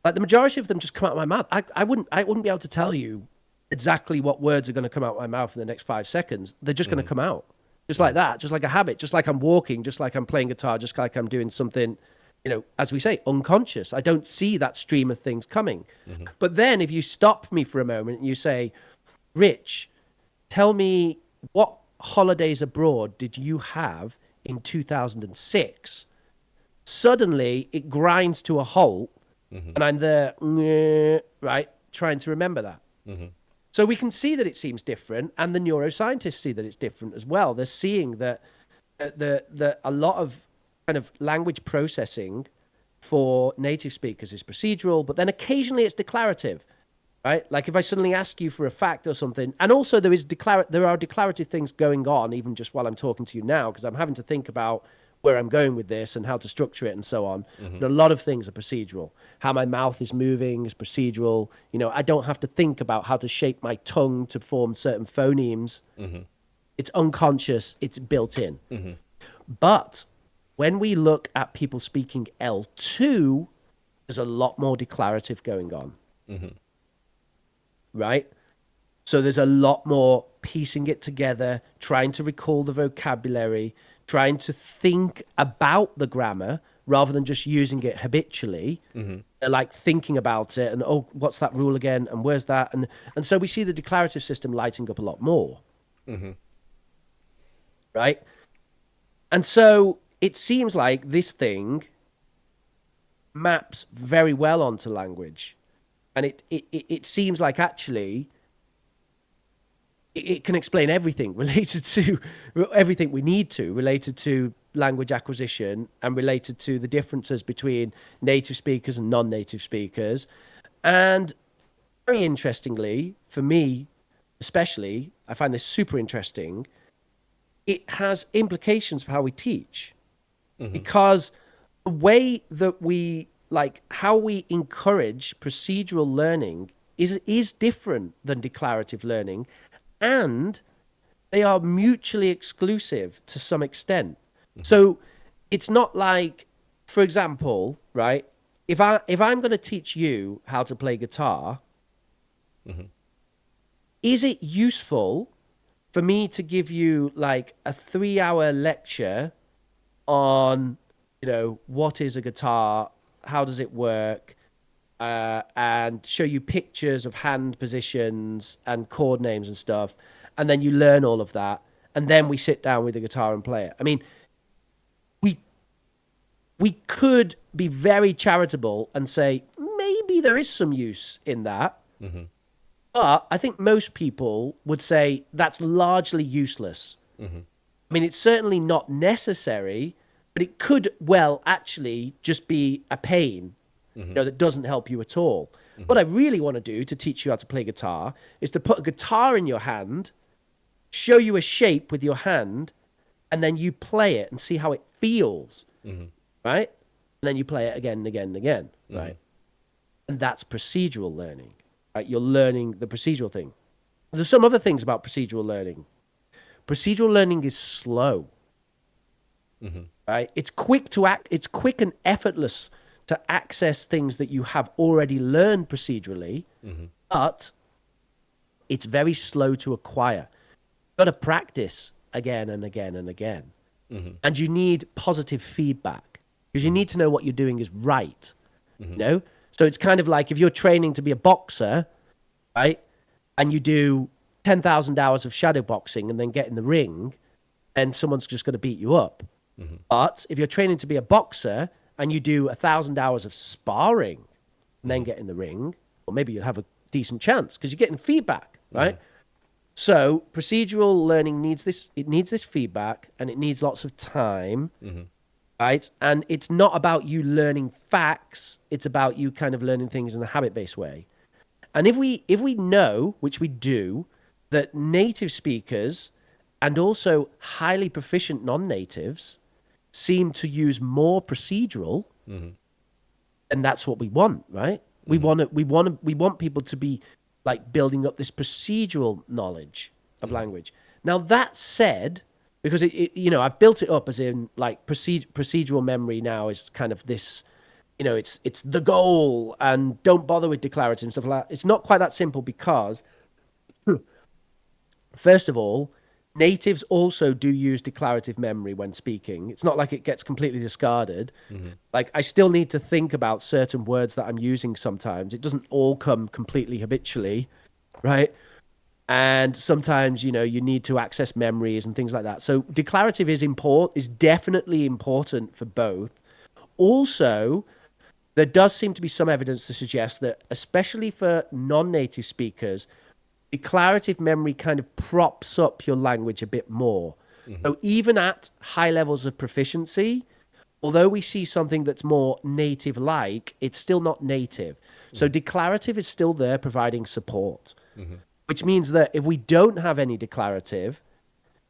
like the majority of them just come out of my mouth. I wouldn't be able to tell you exactly what words are going to come out of my mouth in the next 5 seconds. They're just going to come out. Just like that, just like a habit, just like I'm walking, just like I'm playing guitar, just like I'm doing something, you know, as we say, unconscious. I don't see that stream of things coming. But then if you stop me for a moment and you say, Rich, tell me what holidays abroad did you have in 2006? Suddenly it grinds to a halt and I'm there, right, trying to remember that. So we can see that it seems different, and the neuroscientists see that it's different as well. They're seeing that a lot of kind of language processing for native speakers is procedural, but then occasionally it's declarative, right? Like if I suddenly ask you for a fact or something, and also there are declarative things going on even just while I'm talking to you now, because I'm having to think about where I'm going with this and how to structure it and so on. But a lot of things are procedural. How my mouth is moving is procedural. You know, I don't have to think about how to shape my tongue to form certain phonemes. It's unconscious. It's built in. But when we look at people speaking L2, there's a lot more declarative going on. Right? So there's a lot more piecing it together, trying to recall the vocabulary, trying to think about the grammar rather than just using it habitually. They're like thinking about it and, oh, what's that rule again? And where's that? And so we see the declarative system lighting up a lot more. Right? And so it seems like this thing maps very well onto language. And it seems like actually it can explain everything related to everything we need to related to language acquisition and related to the differences between native speakers and non-native speakers. And very interestingly, for me especially, I find this super interesting, it has implications for how we teach. Because the way that we, like, how we encourage procedural learning is different than declarative learning, and they are mutually exclusive to some extent. So it's not like, for example, right, if I'm going to teach you how to play guitar, is it useful for me to give you like a 3-hour lecture on, you know, what is a guitar, how does it work, and show you pictures of hand positions and chord names and stuff, and then you learn all of that, and then we sit down with the guitar and play it? I mean, we could be very charitable and say maybe there is some use in that, but I think most people would say that's largely useless. I mean, it's certainly not necessary, but it could well actually just be a pain, you know, that doesn't help you at all. What I really want to do to teach you how to play guitar is to put a guitar in your hand, show you a shape with your hand, and then you play it and see how it feels, right? And then you play it again and again and again, right? And that's procedural learning, right? You're learning the procedural thing. There's some other things about procedural learning. Procedural learning is slow, right? It's quick to act. It's quick and effortless to access things that you have already learned procedurally, but it's very slow to acquire. You've got to practice again and again and again. Mm-hmm. And you need positive feedback because you need to know what you're doing is right. You know? So it's kind of like if you're training to be a boxer, right? And you do 10,000 hours of shadow boxing and then get in the ring, and someone's just going to beat you up. But if you're training to be a boxer and you do 1,000 hours of sparring and then get in the ring, well, maybe you'll have a decent chance because you're getting feedback, right? So procedural learning needs this. It needs this feedback, and it needs lots of time, right? And it's not about you learning facts. It's about you kind of learning things in a habit-based way. And if we know, which we do, that native speakers and also highly proficient non-natives seem to use more procedural, and that's what we want, right? We want people to be like building up this procedural knowledge of language. Now that said, because I've built it up as in like procedural memory now is kind of this, it's the goal, and don't bother with declarative and stuff like that. It's not quite that simple because, first of all, natives also do use declarative memory when speaking. It's not like it gets completely discarded. Like I still need to think about certain words that I'm using sometimes. It doesn't all come completely habitually, right? And sometimes, you need to access memories and things like that. So declarative is definitely important for both. Also, there does seem to be some evidence to suggest that, especially for non-native speakers, declarative memory kind of props up your language a bit more. So even at high levels of proficiency, although we see something that's more native-like, it's still not native. So declarative is still there providing support, which means that if we don't have any declarative,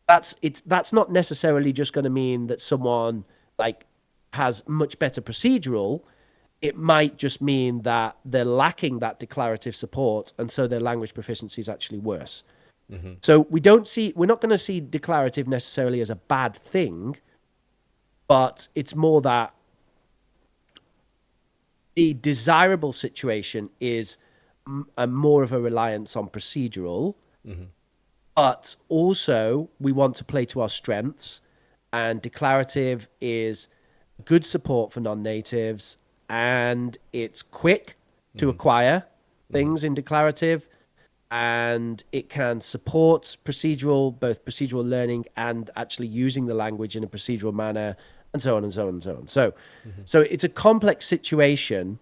that's not necessarily just going to mean that someone like has much better procedural. It might just mean that they're lacking that declarative support, and so their language proficiency is actually worse. So we're not going to see declarative necessarily as a bad thing, but it's more that the desirable situation is more of a reliance on procedural, but also we want to play to our strengths, and declarative is good support for non-natives, and it's quick to acquire things in declarative, and it can support both procedural learning and actually using the language in a procedural manner, and so on and so on and so on. So it's a complex situation,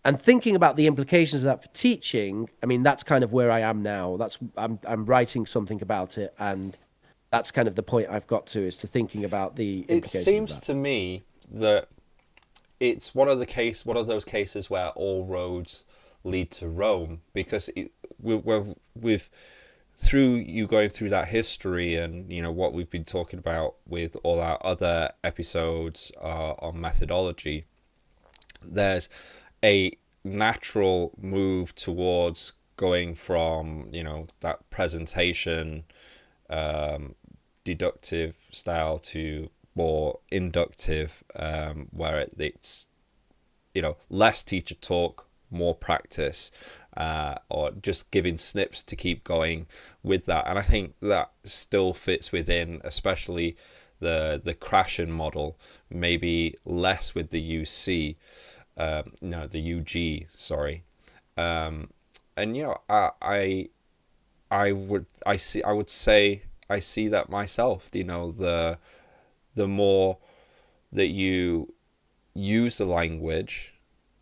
and thinking about the implications of that for teaching, I mean, that's kind of where I am now. I'm writing something about it, and that's kind of the point I've got to, is to thinking about the implications. It seems to me that it's one of those cases where all roads lead to Rome, because we've through you going through that history and what we've been talking about with all our other episodes on methodology, there's a natural move towards going from that presentation deductive style to more inductive, where it's less teacher talk, more practice, or just giving snips to keep going with that. And I think that still fits within, especially the Krashen model, maybe less with the UC, the UG, sorry. And I would say I see that myself. The more that you use the language,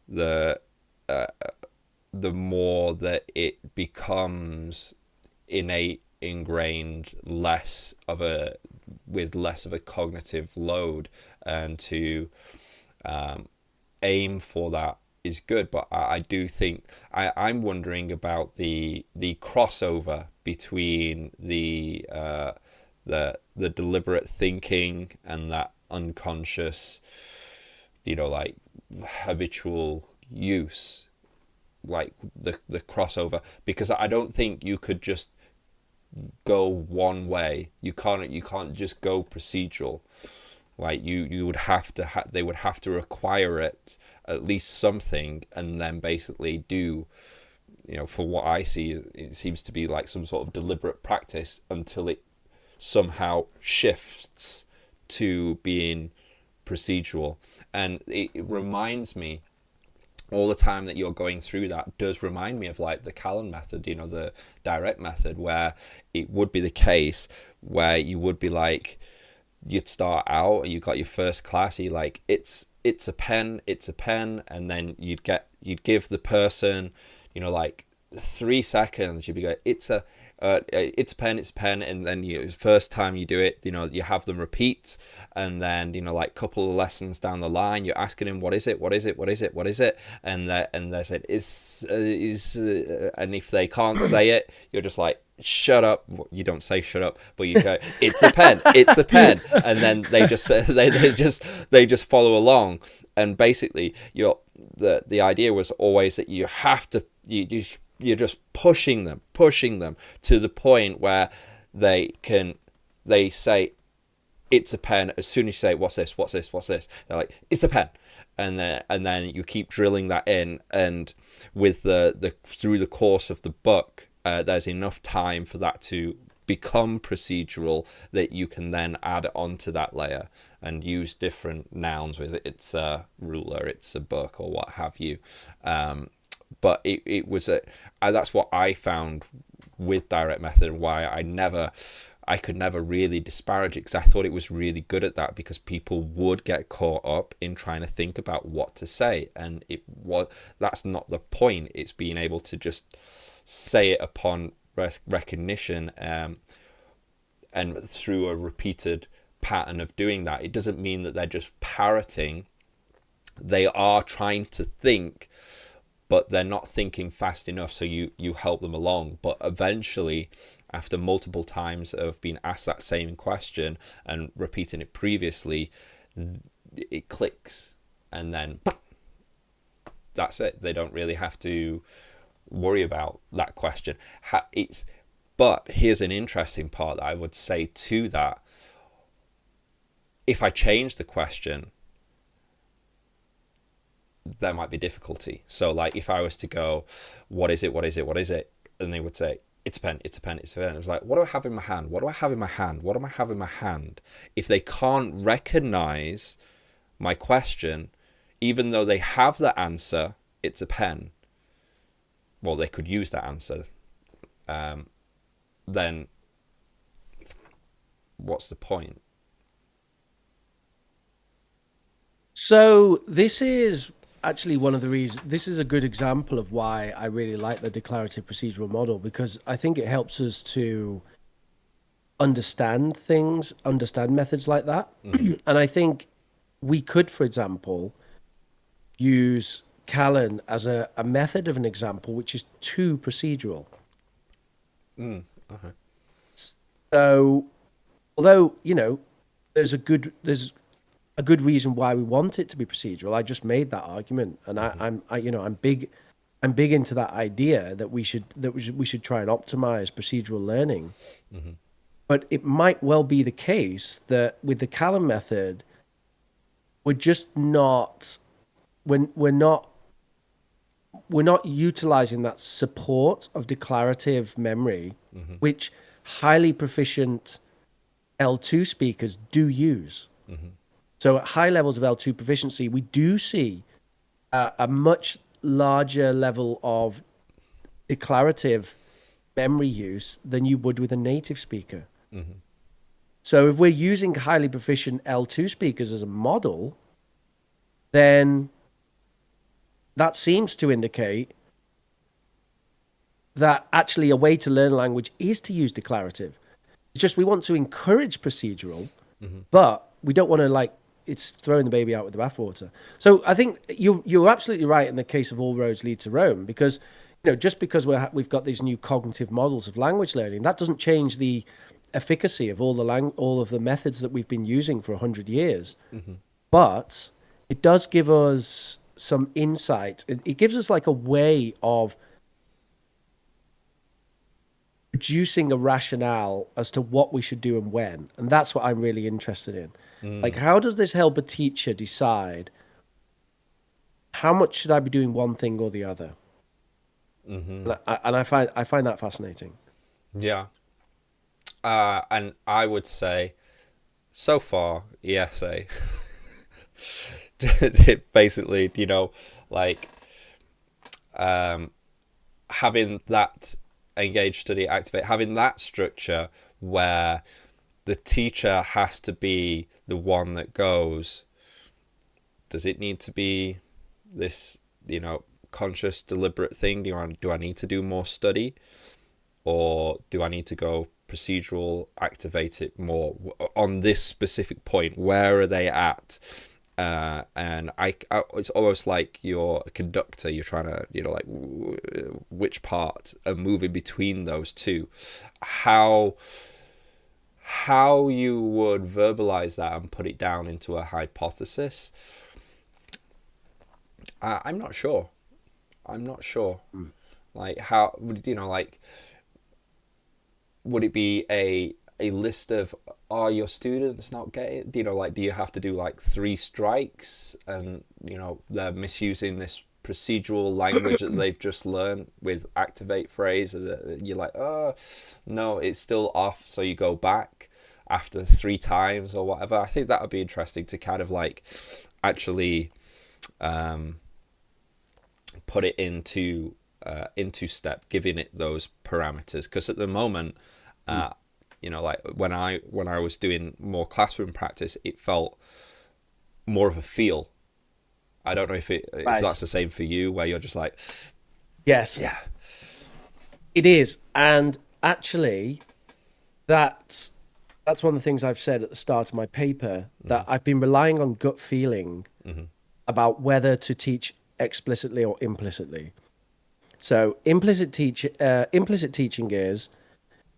the more that it becomes innate, ingrained, with less of a cognitive load, and to aim for that is good. But I do think I'm wondering about the crossover between the deliberate thinking and that unconscious, like habitual use, like the crossover, because I don't think you could just go one way. You can't just go procedural. Like you would have to they would have to require it, at least something, and then basically do, for what I see, it seems to be like some sort of deliberate practice until it somehow shifts to being procedural. And it reminds me, all the time that you're going through that does remind me of like the Callan method, you know, the direct method, where it would be the case where you would be like, you'd start out and you got your first class, you like, it's a pen, and then you'd give the person, you know, like 3 seconds, you'd be going, it's a pen, and then you, first time you do it, you know, you have them repeat, and then, you know, like couple of lessons down the line, you're asking them, what is it, and they said, and if they can't say it, you're just like, shut up. You don't say shut up, but you go, it's a pen, and then they just they just follow along. And basically the idea was always that you have to, you're just pushing them to the point where they say it's a pen. As soon as you say what's this, they're like, it's a pen. And then you keep drilling that in, and with the through the course of the book, there's enough time for that to become procedural that you can then add onto that layer and use different nouns with it. It's a ruler, it's a book, or what have you. But it was that's what I found with direct method, and why I could never really disparage it, because I thought it was really good at that, because people would get caught up in trying to think about what to say, and that's not the point. It's being able to just say it upon recognition, and through a repeated pattern of doing that. It doesn't mean that they're just parroting. They are trying to think, but they're not thinking fast enough, so you help them along. But eventually, after multiple times of being asked that same question and repeating it previously, it clicks, and then that's it. They don't really have to worry about that question. But here's an interesting part that I would say to that. If I change the question, there might be difficulty. So like if I was to go, what is it? And they would say, it's a pen. It was like, what do I have in my hand? What am I having in my hand? If they can't recognize my question, even though they have the answer, it's a pen. Well, they could use that answer. Then what's the point? So this is actually one of the reasons. This is a good example of why I really like the declarative procedural model, because I think it helps us to understand things, understand methods like that. And I think we could, for example, use Callan as a method of an example which is too procedural. Okay. So, although, you know, there's a good reason why we want it to be procedural. I just made that argument, and I'm big into that idea that we should try and optimize procedural learning. But it might well be the case that with the Callan method, we're not utilizing that support of declarative memory, which highly proficient L2 speakers do use. So at high levels of L2 proficiency, we do see a much larger level of declarative memory use than you would with a native speaker. So if we're using highly proficient L2 speakers as a model, then that seems to indicate that actually a way to learn a language is to use declarative. It's just we want to encourage procedural, but we don't want to it's throwing the baby out with the bathwater. So I think you're absolutely right in the case of all roads lead to Rome, because just because we've got these new cognitive models of language learning, that doesn't change the efficacy of all of the methods that we've been using for 100 years. But it does give us some insight. It gives us like a way of producing a rationale as to what we should do and when. And that's what I'm really interested in. Like, how does this help a teacher decide how much should I be doing one thing or the other? And I find that fascinating. Yeah. And I would say, so far, ESA, it basically, like having that engage, study, activate, having that structure where the teacher has to be the one that goes, does it need to be this, conscious, deliberate thing? Do I need to do more study? Or do I need to go procedural, activate it more on this specific point? Where are they at? And it's almost like you're a conductor. You're trying to, like which part are moving between those two. How you would verbalize that and put it down into a hypothesis, I'm not sure. Like, how would like, would it be a list of, are your students not getting, like, do you have to do like 3 strikes and they're misusing this procedural language that they've just learned with activate phrase, and you're like, oh no, it's still off, so you go back after 3 times or whatever? I think that would be interesting to kind of like actually put it into step, giving it those parameters, because at the moment like when I was doing more classroom practice, it felt more of a feel. I don't know if that's the same for you, where you're just like, yes, yeah, it is. And actually, that's one of the things I've said at the start of my paper, that I've been relying on gut feeling about whether to teach explicitly or implicitly. So implicit teaching is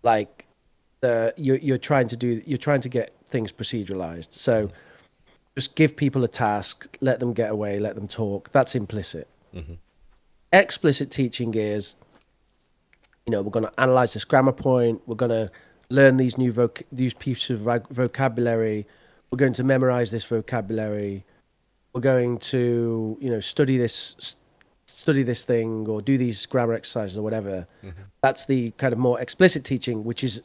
like you're trying to get things proceduralized. So just give people a task, let them get away, let them talk. That's implicit. Explicit teaching is, we're going to analyze this grammar point. We're going to learn these these pieces of vocabulary. We're going to memorize this vocabulary. We're going to, study this thing, or do these grammar exercises or whatever. That's the kind of more explicit teaching, which is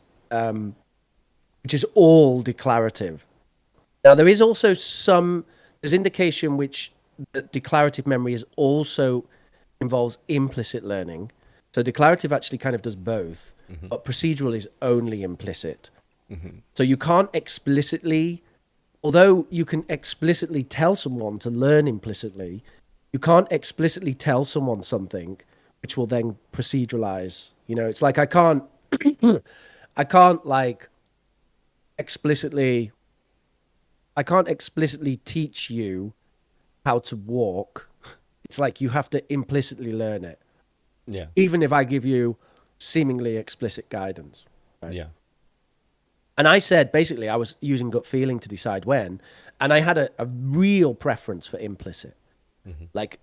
all declarative. Now, there is also there's indication that declarative memory is also involves implicit learning. So declarative actually kind of does both, but procedural is only implicit. So you can't explicitly, although you can explicitly tell someone to learn implicitly, you can't explicitly tell someone something which will then proceduralize. It's like I can't explicitly teach you how to walk. It's like you have to implicitly learn it. Yeah. Even if I give you seemingly explicit guidance. Right? Yeah. And I said, basically, I was using gut feeling to decide when, and I had a real preference for implicit. Like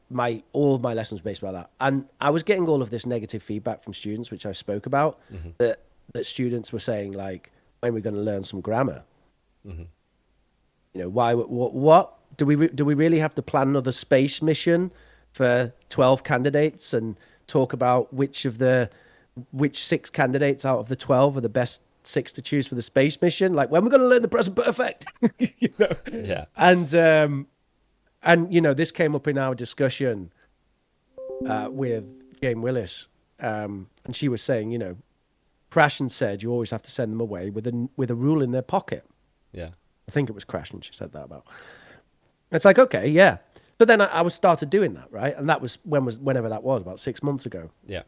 all of my lessons based about that. And I was getting all of this negative feedback from students, which I spoke about, that students were saying, like, when are we going to learn some grammar? Why? What do we really have to plan another space mission for 12 candidates and talk about which 6 candidates out of the 12 are the best 6 to choose for the space mission? Like, when we're going to learn the present perfect? Yeah. And this came up in our discussion with Jane Willis, and she was saying, Krashen said you always have to send them away with a rule in their pocket. Yeah. I think it was Krashen she said that about. It's like, okay, yeah. But then I started doing that, right? And that was whenever that was, about 6 months ago. Yeah.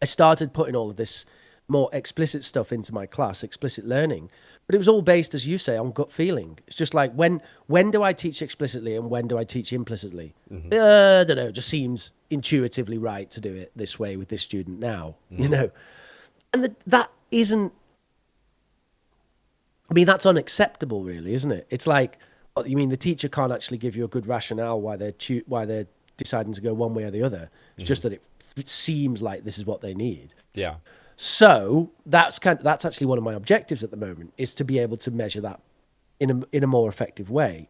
I started putting all of this more explicit stuff into my class, explicit learning. But it was all based, as you say, on gut feeling. It's just like, when do I teach explicitly and when do I teach implicitly? I don't know. It just seems intuitively right to do it this way with this student now, And that isn't... I mean, that's unacceptable, really, isn't it? It's like, you mean the teacher can't actually give you a good rationale why they're deciding to go one way or the other. It's just that it seems like this is what they need. Yeah. So that's actually one of my objectives at the moment, is to be able to measure that in a more effective way.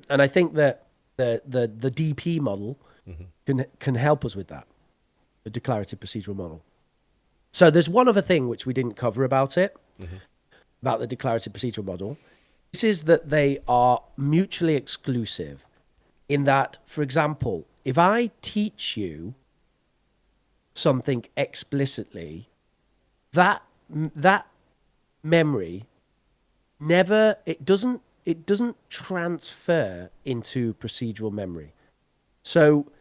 And I think that the DP model can help us with that, the declarative procedural model. So there's one other thing which we didn't cover about it, about the declarative procedural model. This is that they are mutually exclusive in that, for example, if I teach you something explicitly, that memory never it doesn't transfer into procedural memory. So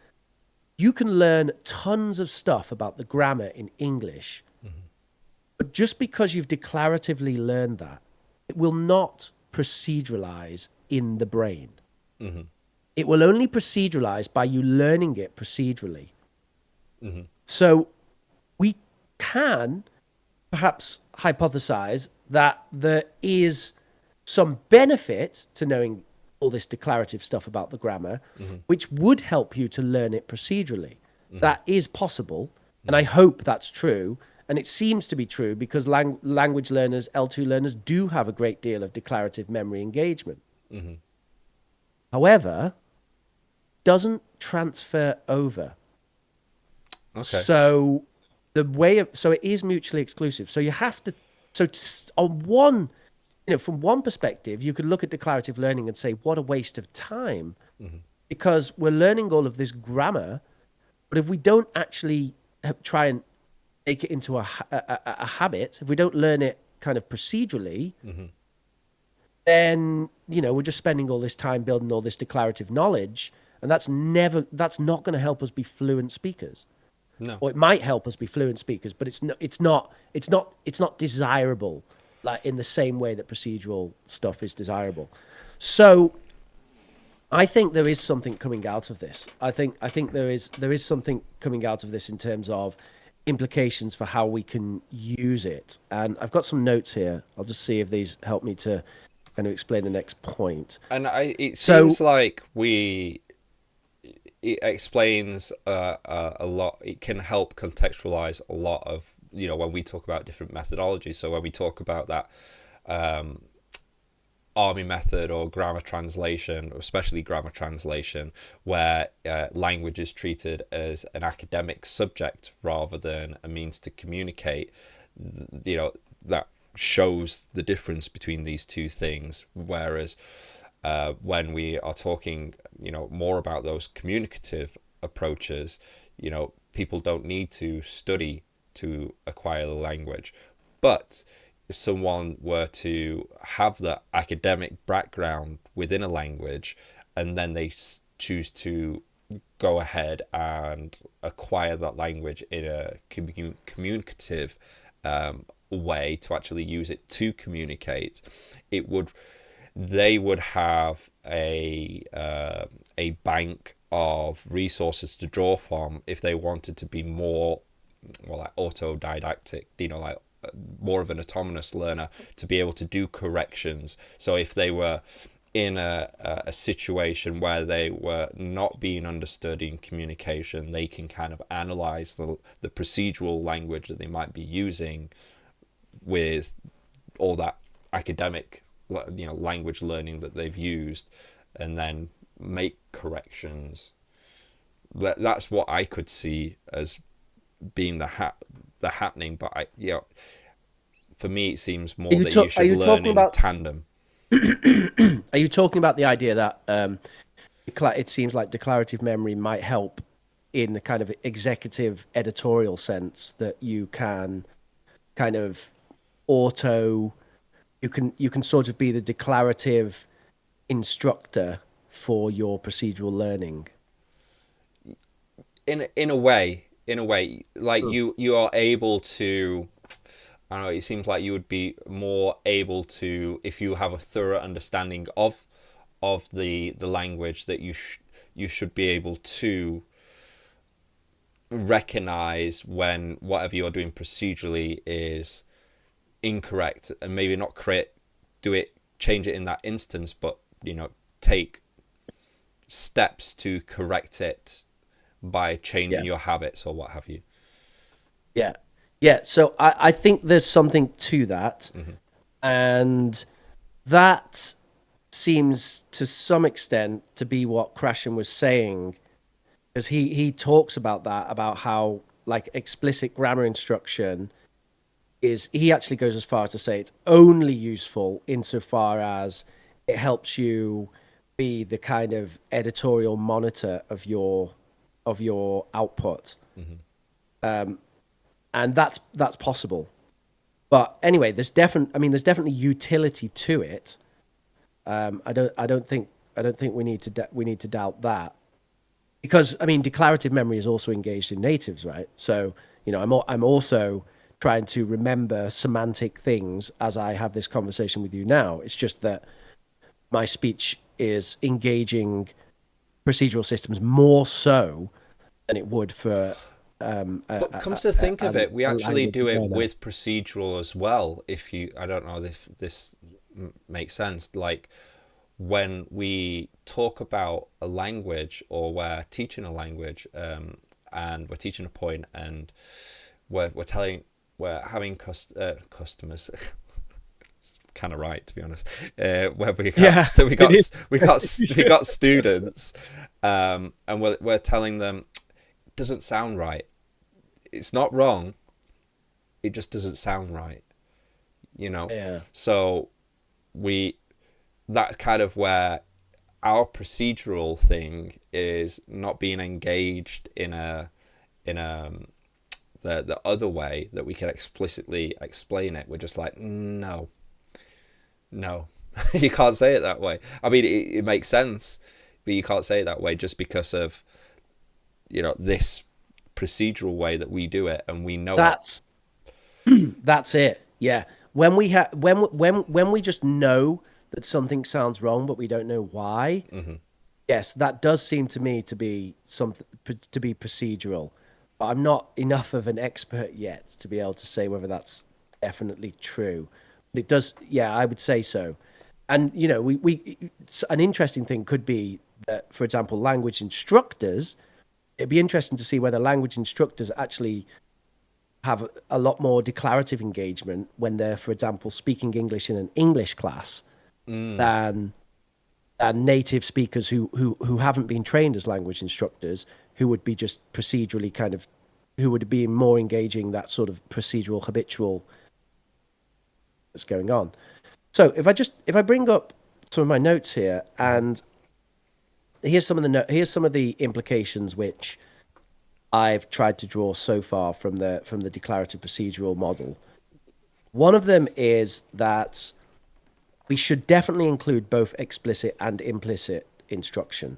you can learn tons of stuff about the grammar in English, but just because you've declaratively learned that, it will not proceduralize in the brain. It will only proceduralize by you learning it procedurally. So we can perhaps hypothesize that there is some benefit to knowing all this declarative stuff about the grammar, which would help you to learn it procedurally. That is possible, and I hope that's true. And it seems to be true because language learners, L2 learners, do have a great deal of declarative memory engagement. However, doesn't transfer over. Okay. So so it is mutually exclusive. So you have to, on one, from one perspective, you could look at declarative learning and say, what a waste of time, because we're learning all of this grammar, but if we don't actually try and make it into a habit, if we don't learn it kind of procedurally, then, we're just spending all this time building all this declarative knowledge, and that's not going to help us be fluent speakers. No. Or it might help us be fluent speakers, but it's not desirable, like in the same way that procedural stuff is desirable. So I think there is something coming out of this. I think there is something coming out of this in terms of implications for how we can use it. And I've got some notes here. I'll just see if these help me to kind of explain the next point. And it seems like it explains a lot. It can help contextualize a lot of, when we talk about different methodologies. So when we talk about that army method or grammar translation, or especially grammar translation, where language is treated as an academic subject rather than a means to communicate, that shows the difference between these two things. Whereas when we are talking, more about those communicative approaches, people don't need to study to acquire the language. But if someone were to have the academic background within a language, and then they choose to go ahead and acquire that language in a communicative way, to actually use it to communicate, they would have a bank of resources to draw from if they wanted to be more, like autodidactic, like more of an autonomous learner, to be able to do corrections. So if they were in a situation where they were not being understood in communication, they can kind of analyze the procedural language that they might be using with all that academic language learning that they've used, and then make corrections. That's what I could see as being the happening. But for me, it seems more that you should learn in tandem. Are you talking about the idea that it seems like declarative memory might help in the kind of executive editorial sense, that you can kind of you can sort of be the declarative instructor for your procedural learning? In a way, like you are able to, I don't know, it seems like you would be more able to, if you have a thorough understanding of the language, that you should be able to recognize when whatever you're doing procedurally is incorrect, and maybe not change it in that instance, but take steps to correct it by changing your habits or what have you. So I think there's something to that. And that seems to some extent to be what Krashen was saying, because he talks about that, about how like explicit grammar instruction is he actually goes as far as to say it's only useful insofar as it helps you be the kind of editorial monitor of your output. And that's possible. But anyway, there's definitely utility to it. I don't think we need to doubt that, because I mean, declarative memory is also engaged in natives, right? So I'm also trying to remember semantic things as I have this conversation with you now. It's just that my speech is engaging procedural systems more so than it would for. But comes to think of it, we actually do it learner. with procedural as well. I don't know if this makes sense. Like when we talk about a language, or we're teaching a language, and we're teaching a point, and we're having customers. Kind of right, to be honest. Where we got students, and we're telling them, it doesn't sound right. It's not wrong. It just doesn't sound right. Yeah. So that's kind of where our procedural thing is not being engaged in the other way that we can explicitly explain it. We're just like, no, you can't say it that way. I mean, it makes sense, but you can't say it that way just because of this procedural way that we do it, and we know that's it. Yeah. When we just know that something sounds wrong, but we don't know why. Yes, that does seem to me to be procedural. But I'm not enough of an expert yet to be able to say whether that's definitely true. But it does. Yeah, I would say so. And an interesting thing could be that, for example, language instructors. It'd be interesting to see whether language instructors actually have a lot more declarative engagement when they're, for example, speaking English in an English class than native speakers who haven't been trained as language instructors, who would be just procedurally who would be more engaging that sort of procedural habitual that's going on. So if I bring up some of my notes here, and here's some of the implications which I've tried to draw so far from the declarative procedural model. One of them is that we should definitely include both explicit and implicit instruction.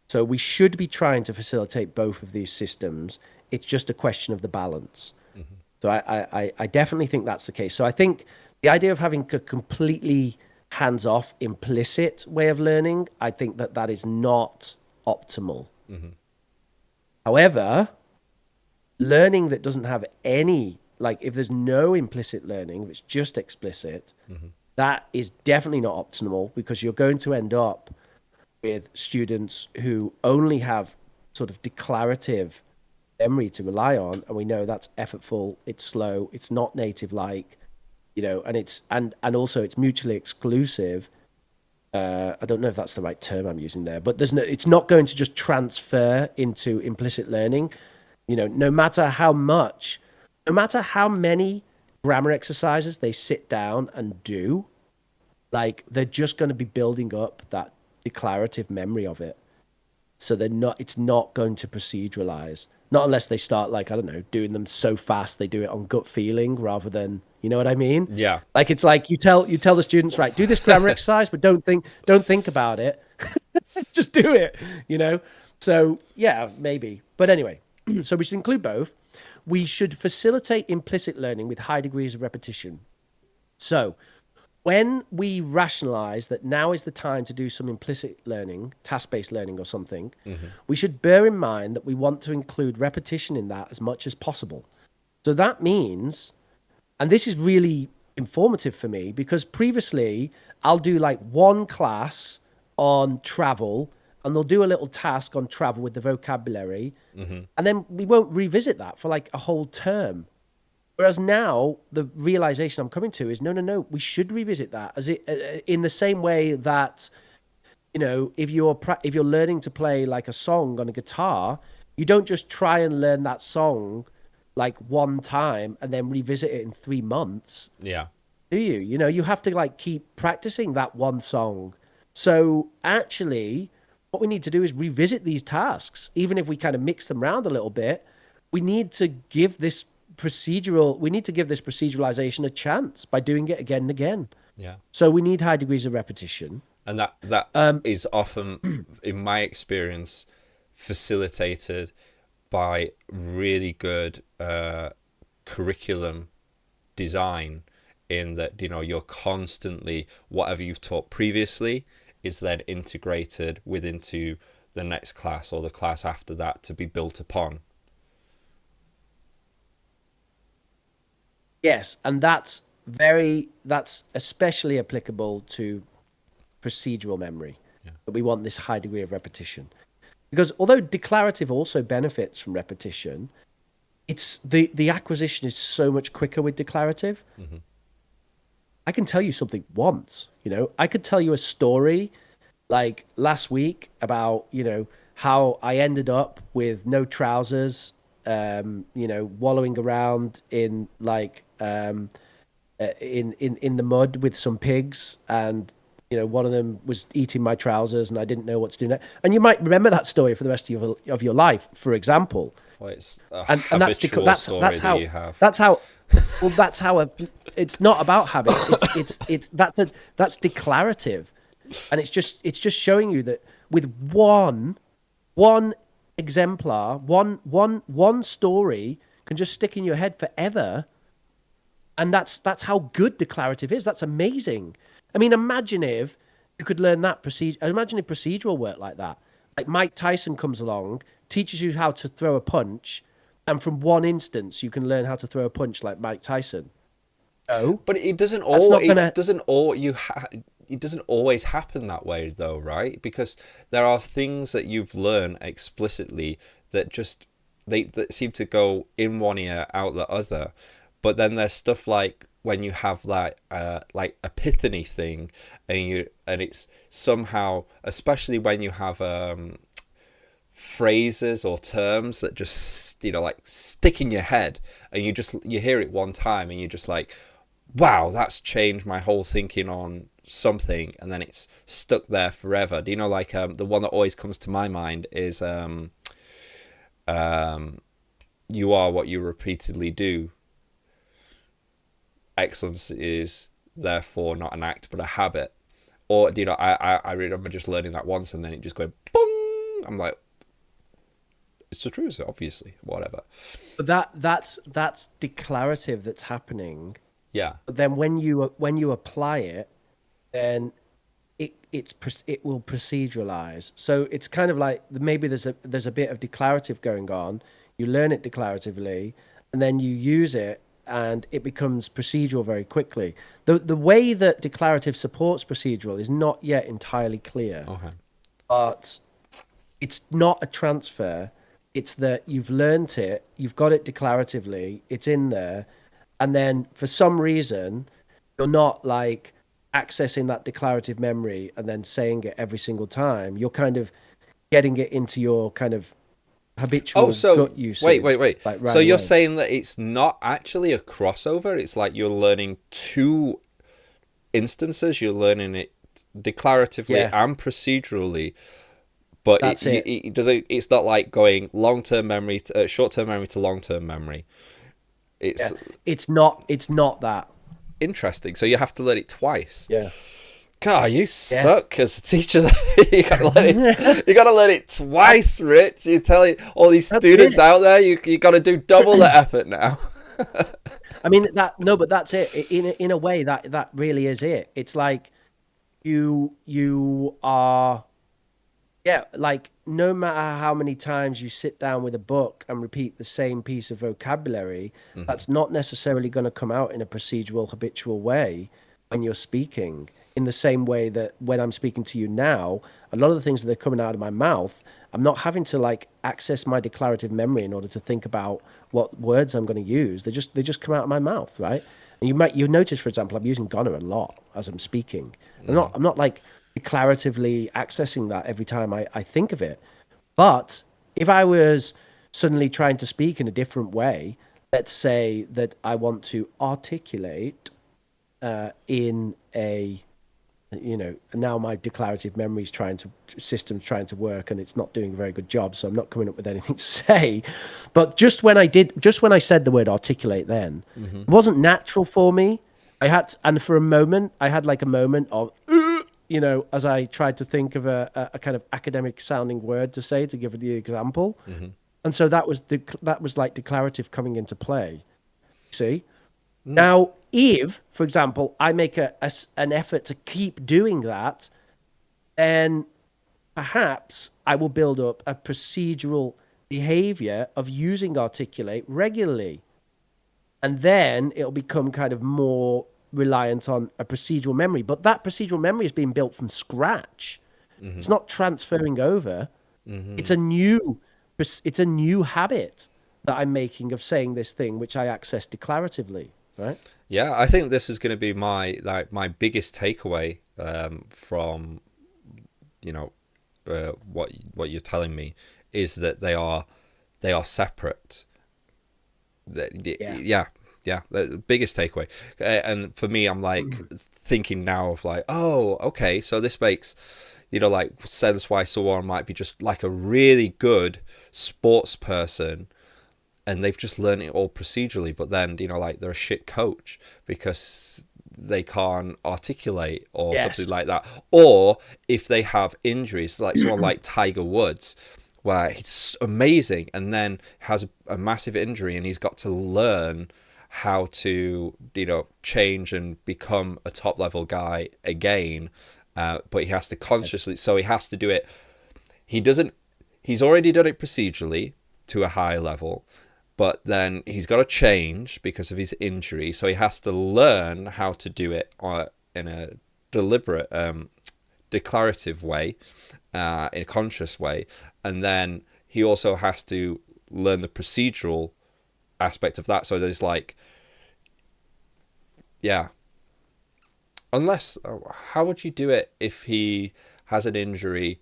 So we should be trying to facilitate both of these systems. It's just a question of the balance. So I definitely think that's the case. So I think the idea of having a completely hands-off implicit way of learning, I think that is not optimal. However, learning that doesn't have any, like if there's no implicit learning, if it's just explicit, that is definitely not optimal, because you're going to end up with students who only have sort of declarative memory to rely on, and we know that's effortful, it's slow, it's not native-like, and it's and also it's mutually exclusive. I don't know if that's the right term I'm using there, but it's not going to just transfer into implicit learning. No matter how many grammar exercises they sit down and do, like they're just going to be building up that declarative memory of it. So it's not going to proceduralize. Not unless they start, like, I don't know, doing them so fast they do it on gut feeling rather than, you know what I mean? Yeah. Like it's like you tell the students, right, do this grammar exercise, but don't think about it. Just do it, So yeah, maybe. But anyway, so we should include both. We should facilitate implicit learning with high degrees of repetition. So when we rationalize that now is the time to do some implicit learning, task-based learning or something, we should bear in mind that we want to include repetition in that as much as possible. So that means, and this is really informative for me, because previously I'll do like one class on travel, and they'll do a little task on travel with the vocabulary, and then we won't revisit that for like a whole term. Whereas now the realization I'm coming to is no, we should revisit that in the same way that, if you're learning to play like a song on a guitar, you don't just try and learn that song like one time and then revisit it in 3 months, Yeah. do you? You know, you have to like keep practicing that one song. So actually, what we need to do is revisit these tasks, even if we kind of mix them around a little bit. We need to give this proceduralization a chance by doing it again and again. Yeah. So we need high degrees of repetition. And that is often, in my experience, facilitated by really good curriculum design, in that, you're constantly, whatever you've taught previously is then integrated into the next class or the class after that to be built upon. Yes, and that's especially applicable to procedural memory. Yeah. But we want this high degree of repetition. Because although declarative also benefits from repetition, it's the acquisition is so much quicker with declarative. Mm-hmm. I can tell you something once, I could tell you a story like last week about, how I ended up with no trousers, wallowing around in like in the mud with some pigs, and one of them was eating my trousers and I didn't know what to do next. And you might remember that story for the rest of your life, for example. Well, it's a And that's story that's how that you have. that's how well that's how it's not about habits. It's that's declarative, and it's just showing you that with one exemplar, one story can just stick in your head forever. And that's how good declarative is. That's amazing. I mean, imagine if you could learn that procedure. Imagine if procedural worked like that. Like Mike Tyson comes along, teaches you how to throw a punch, and from one instance, you can learn how to throw a punch like Mike Tyson. Oh, but it doesn't it doesn't always happen that way, though, right? Because there are things that you've learned explicitly that just that seem to go in one ear out the other. But then there's stuff like when you have that like epiphany thing, and it's somehow, especially when you have phrases or terms that just like stick in your head, and you hear it one time and you're just like, wow, that's changed my whole thinking on something, and then it's stuck there forever. Do you know, like the one that always comes to my mind is you are what you repeatedly do. Excellence is therefore not an act but a habit. Or I remember just learning that once and then it just going boom. I'm like, it's the truth, obviously, whatever. But that's declarative that's happening. Yeah. But then when you apply it, then it will proceduralize. So it's kind of like maybe there's a bit of declarative going on. You learn it declaratively, and then you use it, and it becomes procedural very quickly. The way that declarative supports procedural is not yet entirely clear. Okay. But it's not a transfer. It's that you've learnt it, you've got it declaratively, it's in there, and then for some reason, you're not like accessing that declarative memory and then saying it every single time. You're kind of getting it into your kind of habitual gut usage. Wait. Like right so you're away. saying that it's not actually a crossover? It's like you're learning two instances. You're learning it declaratively and procedurally, but it's not like going long-term memory to short-term memory to long-term memory. It's not that. Interesting. So you have to learn it twice. Yeah. God, you suck as a teacher. you gotta learn it twice, Rich. You're telling all these students out there, you gotta do double the effort now. I mean but that's it. In a way, that really is it. It's like you are, like no matter how many times you sit down with a book and repeat the same piece of vocabulary, that's not necessarily going to come out in a procedural, habitual way when you're speaking. In the same way that when I'm speaking to you now, a lot of the things that are coming out of my mouth, I'm not having to like access my declarative memory in order to think about what words I'm going to use. They just come out of my mouth, right? And you notice, for example, I'm using gonna a lot as I'm speaking. I'm not like declaratively accessing that every time I think of it. But if I was suddenly trying to speak in a different way, let's say that I want to articulate in a, now my declarative memory system's trying to work, and it's not doing a very good job, so I'm not coming up with anything to say. But just when I said the word articulate, then it wasn't natural for me. And for a moment, I had like a moment of, as I tried to think of a kind of academic sounding word to say to give the example. And so that was like declarative coming into play. See? Now, if, for example, I make an effort to keep doing that, then perhaps I will build up a procedural behavior of using articulate regularly. And then it'll become kind of more reliant on a procedural memory. But that procedural memory is being built from scratch. It's not transferring over. It's a new habit that I'm making of saying this thing, which I access declaratively. Right. Yeah, I think this is going to be my biggest takeaway from what you're telling me is that they are separate. Yeah, the biggest takeaway. And for me, I'm like thinking now of like, oh, okay, so this makes like sense why someone might be just like a really good sports person, and they've just learned it all procedurally, but then like they're a shit coach because they can't articulate or something like that. Or if they have injuries, like someone like Tiger Woods, where he's amazing and then has a massive injury and he's got to learn how to change and become a top level guy again, but he has to consciously, so he has to do it. He's already done it procedurally to a high level, but then he's got to change because of his injury, so he has to learn how to do it in a deliberate, declarative way, in a conscious way, and then he also has to learn the procedural aspect of that. So there's like, unless, how would you do it if he has an injury,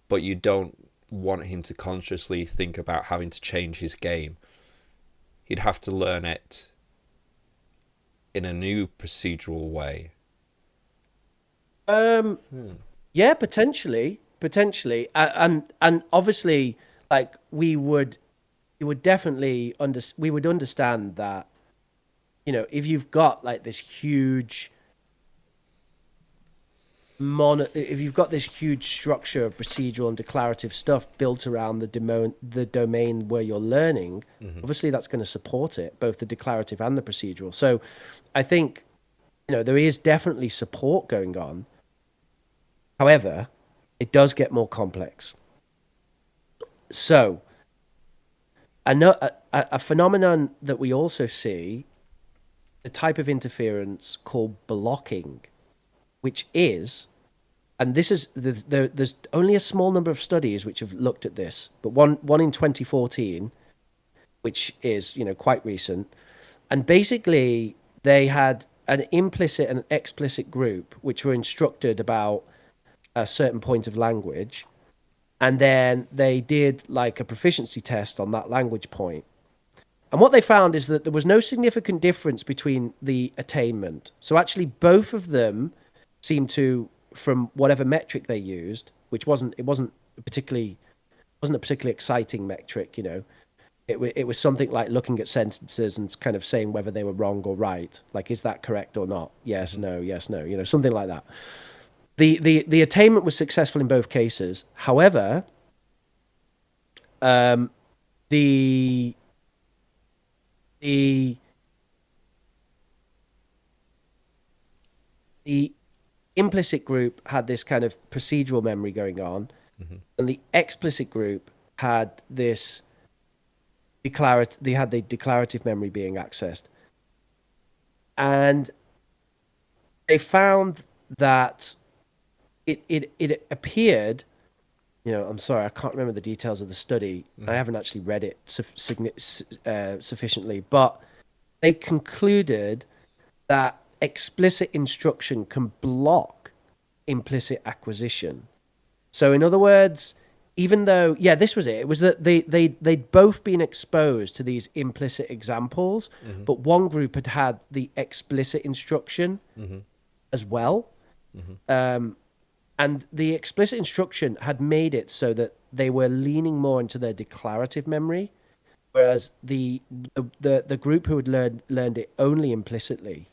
but you don't want him to consciously think about having to change his game? He'd have to learn it in a new procedural way. Yeah, potentially, and obviously, like we would understand that, if you've got like this huge if you've got this huge structure of procedural and declarative stuff built around the domain where you're learning, obviously that's going to support it, both the declarative and the procedural. So I think, there is definitely support going on. However, it does get more complex. So a phenomenon that we also see, the type of interference called blocking, which is, and this is, there's only a small number of studies which have looked at this, but one in 2014, which is, quite recent. And basically they had an implicit and an explicit group which were instructed about a certain point of language. And then they did like a proficiency test on that language point. And what they found is that there was no significant difference between the attainment. So actually both of them seemed to, from whatever metric they used, which wasn't a particularly exciting metric, it was something like looking at sentences and kind of saying whether they were wrong or right. Like, is that correct or not? Yes, no, something like that. The attainment was successful in both cases. However, the implicit group had this kind of procedural memory going on, and the explicit group had this the declarative memory being accessed. And they found that it appeared, I'm sorry, I can't remember the details of the study. I haven't actually read it sufficiently, but they concluded that explicit instruction can block implicit acquisition. So in other words, even though, yeah, this was it. It was that they'd both been exposed to these implicit examples, but one group had had the explicit instruction as well. And the explicit instruction had made it so that they were leaning more into their declarative memory, whereas the group who had learned it only implicitly,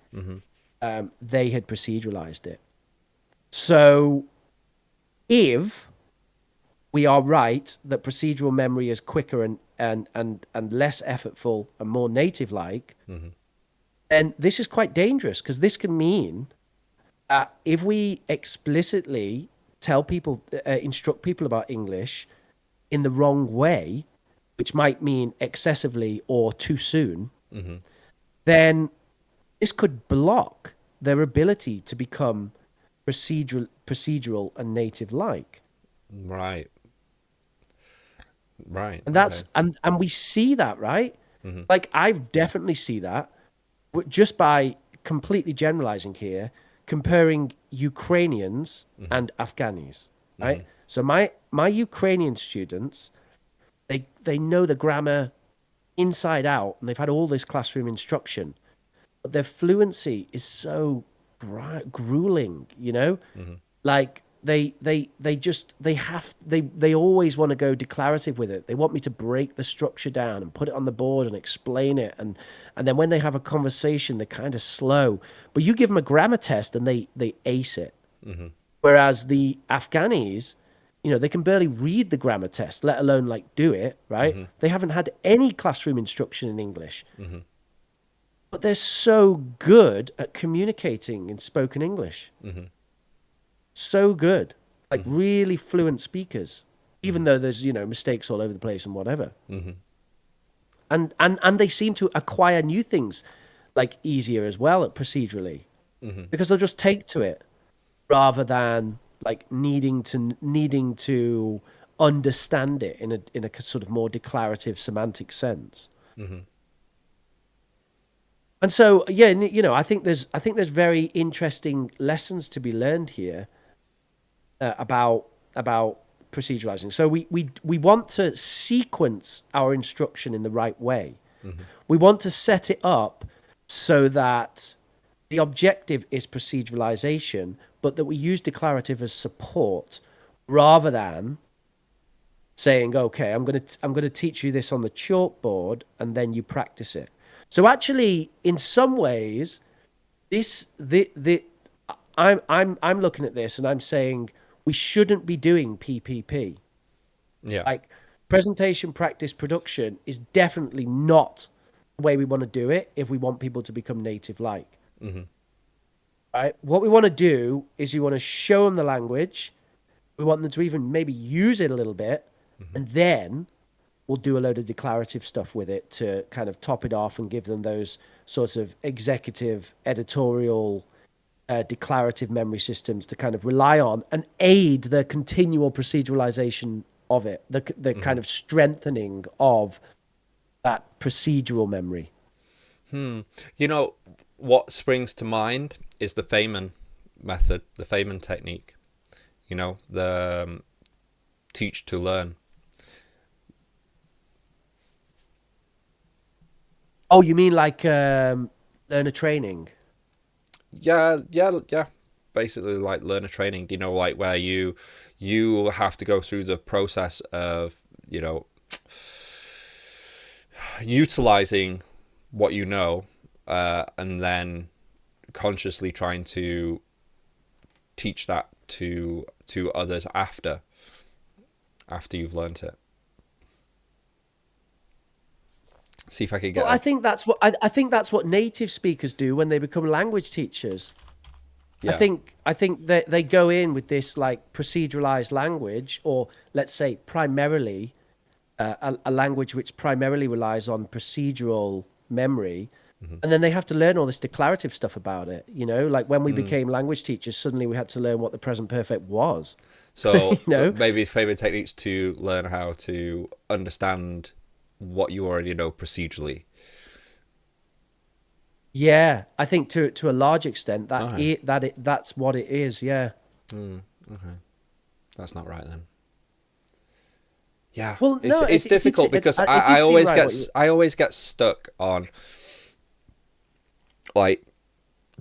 they had proceduralized it. So if we are right that procedural memory is quicker and less effortful and more native-like, then this is quite dangerous, because this can mean if we explicitly tell people, instruct people about English in the wrong way, which might mean excessively or too soon, then this could block their ability to become procedural and native-like. Right. Right. And that's and we see that, right? Like, I definitely see that, just by completely generalizing here, comparing Ukrainians and Afghanis, right? So my Ukrainian students, they know the grammar inside out, and they've had all this classroom instruction, but their fluency is so grueling, you know? Like, they always want to go declarative with it. They want me to break the structure down and put it on the board and explain it, and then when they have a conversation, they're kind of slow. But you give them a grammar test and they ace it. Whereas the Afghanis, you know, they can barely read the grammar test, let alone like do it, right? They haven't had any classroom instruction in English. But they're so good at communicating in spoken English. So good, like really fluent speakers, even though there's, you know, mistakes all over the place and whatever. And they seem to acquire new things like easier as well procedurally, because they'll just take to it rather than like needing to understand it in a sort of more declarative semantic sense. And so, yeah, you know, I think there's very interesting lessons to be learned here about proceduralizing. So we want to sequence our instruction in the right way. We want to set it up so that the objective is proceduralization, but that we use declarative as support rather than saying, okay, I'm going to teach you this on the chalkboard and then you practice it. So actually, in some ways, I'm looking at this and I'm saying we shouldn't be doing PPP. Yeah. Like, presentation, practice, production is definitely not the way we want to do it if we want people to become native-like. Right? What we want to do is we want to show them the language. We want them to even maybe use it a little bit, and then we'll do a load of declarative stuff with it to kind of top it off and give them those sorts of executive, editorial, declarative memory systems to kind of rely on and aid the continual proceduralization of it, the kind of strengthening of that procedural memory. You know, what springs to mind is the Feynman method, the Feynman technique. You know, the teach to learn. Oh, you mean like learner training? Yeah. Basically, like learner training. You know, like where you have to go through the process of, you know, utilizing what you know, and then consciously trying to teach that to others after you've learnt it. See if I can get. Well, I think that's what I think that's what native speakers do when they become language teachers. Yeah. I think that they go in with this like proceduralized language, or let's say primarily a language which primarily relies on procedural memory, and then they have to learn all this declarative stuff about it. You know, like when we became language teachers, suddenly we had to learn what the present perfect was. So you know? maybe favorite techniques to learn how to understand what you already know procedurally. Yeah, I think to a large extent that Okay. that's what it is. Yeah. Okay, that's not right then. Yeah, Well, no, it's difficult because I always get stuck on, like,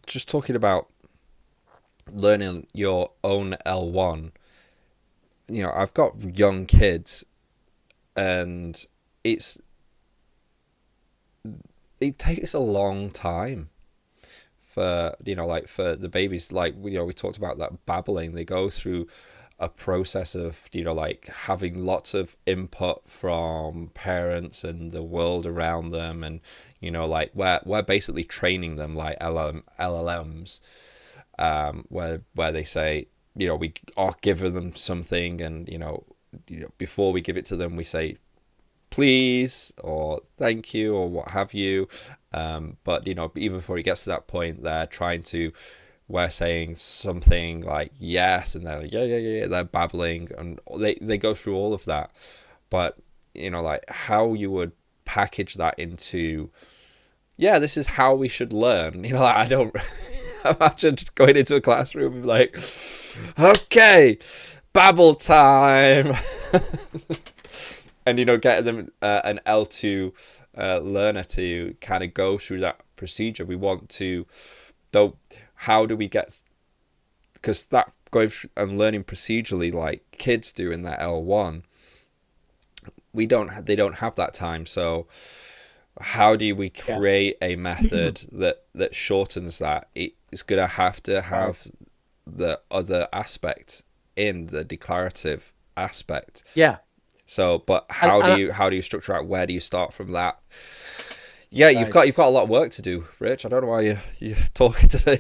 just talking about learning your own L1. You know, I've got young kids, and it takes a long time for, you know, like for the babies, like, you know, we talked about that babbling. They go through a process of, you know, like having lots of input from parents and the world around them, and, you know, like we're basically training them like LLMs, where they say, you know, we are giving them something, and, you know, before we give it to them, we say please or thank you or what have you, but, you know, even before it gets to that point, we're saying something like yes, and they're like, yeah, they're babbling, and they go through all of that. But, you know, like how you would package that into, yeah, this is how we should learn. You know, like, I don't imagine going into a classroom and be like, okay, babble time. And, you know, getting them an L2 learner to kind of go through that procedure. We want to, though, how do we get, because that going and learning procedurally like kids do in that L1, they don't have that time. So how do we create a method that shortens that? It's gonna have to have the other aspect in the declarative aspect. Yeah. So, but how do you structure out? Where do you start from that? Yeah, you've got a lot of work to do, Rich. I don't know why you're talking to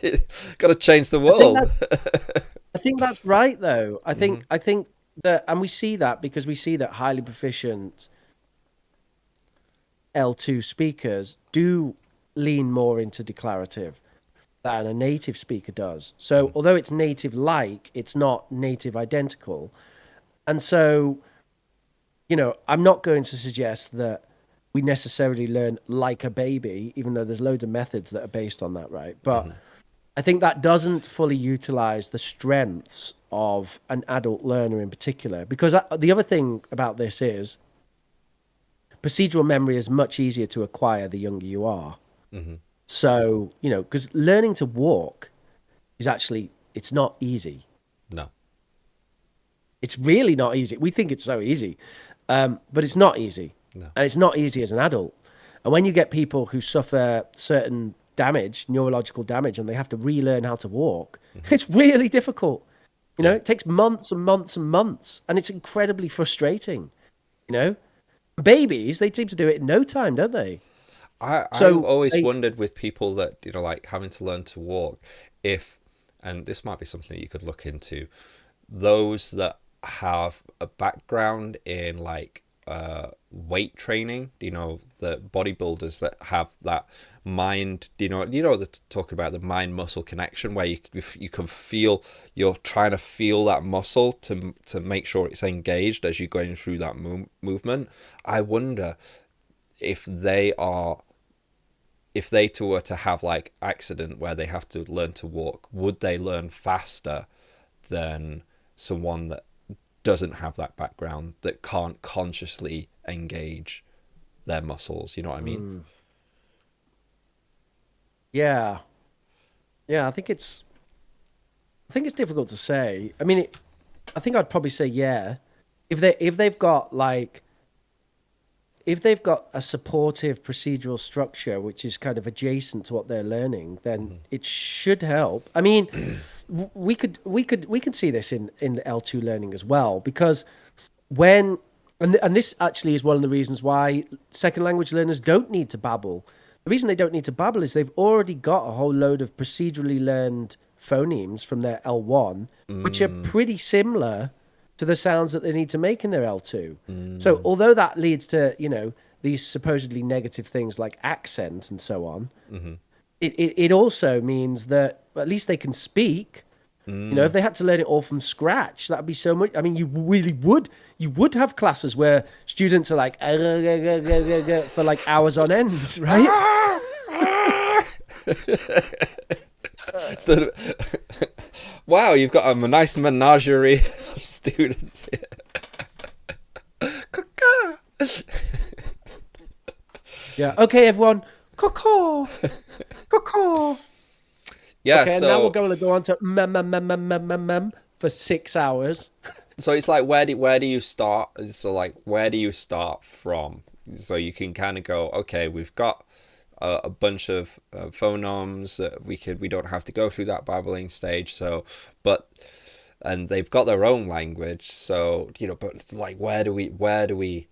me. Got to change the world. I think that's right, though. I think that, and we see that because we see that highly proficient L2 speakers do lean more into declarative than a native speaker does. So, although it's native-like, it's not native identical. And so, you know, I'm not going to suggest that we necessarily learn like a baby, even though there's loads of methods that are based on that, right? But I think that doesn't fully utilize the strengths of an adult learner in particular. Because the other thing about this is procedural memory is much easier to acquire the younger you are. So, you know, because learning to walk is actually, it's not easy. No. It's really not easy. We think it's so easy, but it's not easy. No. And it's not easy as an adult. And when you get people who suffer certain damage, neurological damage, and they have to relearn how to walk, it's really difficult. You know, it takes months and months and months, and it's incredibly frustrating. You know, babies, they seem to do it in no time, don't they? I've always wondered with people that, you know, like having to learn to walk, if, and this might be something that you could look into, those that have a background in like weight training, you know, the bodybuilders that have that mind, you know, they're talking about the mind muscle connection, where you can feel, you're trying to feel that muscle to make sure it's engaged as you're going through that movement. I wonder if they too were to have like accident where they have to learn to walk, would they learn faster than someone that doesn't have that background, that can't consciously engage their muscles? You know what I mean? Yeah. I think it's difficult to say. I mean, I think I'd probably say yeah, if they've got a supportive procedural structure which is kind of adjacent to what they're learning, then it should help. I mean, we could see this in L2 learning as well, because and this actually is one of the reasons why second language learners don't need to babble. The reason they don't need to babble is they've already got a whole load of procedurally learned phonemes from their L1, which are pretty similar to the sounds that they need to make in their L2. So although that leads to, you know, these supposedly negative things like accent and so on, it also means that at least they can speak. You know, if they had to learn it all from scratch, that'd be so much. I mean, you would have classes where students are like for like hours on end, right? Wow, you've got a nice menagerie of students here. Yeah. Okay, everyone. Caw. Caw. Yeah, Okay, and now we're so going to go on to mem for 6 hours. so it's like where do you start? So like where do you start from? So you can kind of go, okay, we've got a bunch of phonemes. We don't have to go through that babbling stage. So, but and they've got their own language. So but like where do we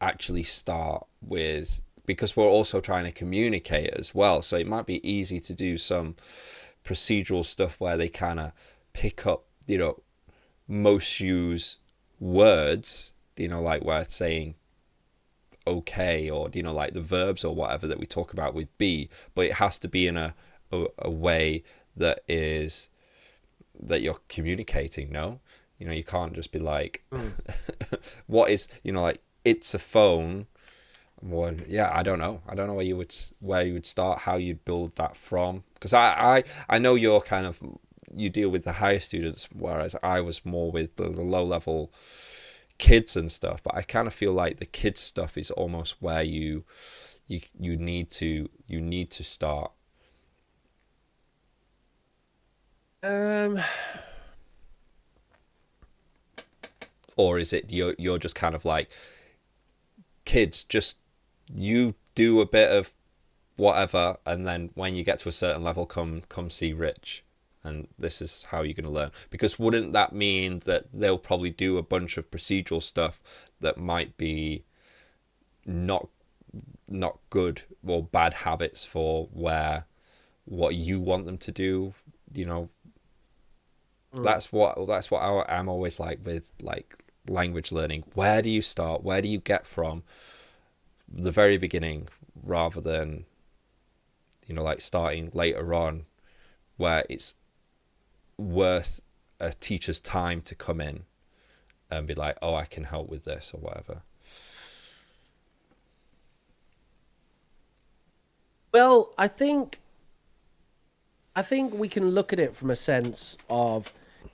actually start with? Because we're also trying to communicate as well. So it might be easy to do some procedural stuff where they kind of pick up, most use words, like we're saying okay, or like the verbs or whatever that we talk about with be, but it has to be in a way that is that you're communicating. No, you can't just be like what is, like it's a phone. Well, yeah, I don't know where you would start, how you'd build that from, because I know you're kind of, you deal with the higher students, whereas I was more with the low level kids and stuff. But I kind of feel like the kids stuff is almost where you need to start. Um, Or is it you're just kind of like, kids, just you do a bit of whatever, and then when you get to a certain level, come see Rich, and this is how you're going to learn? Because wouldn't that mean that they'll probably do a bunch of procedural stuff that might be not good or bad habits for what you want them to do? That's what I'm always like with like language learning. Where do you start? Where do you get from the very beginning, rather than like starting later on, where it's worth a teacher's time to come in and be like, oh, I can help with this or whatever. well, I think we can look at it from a sense of,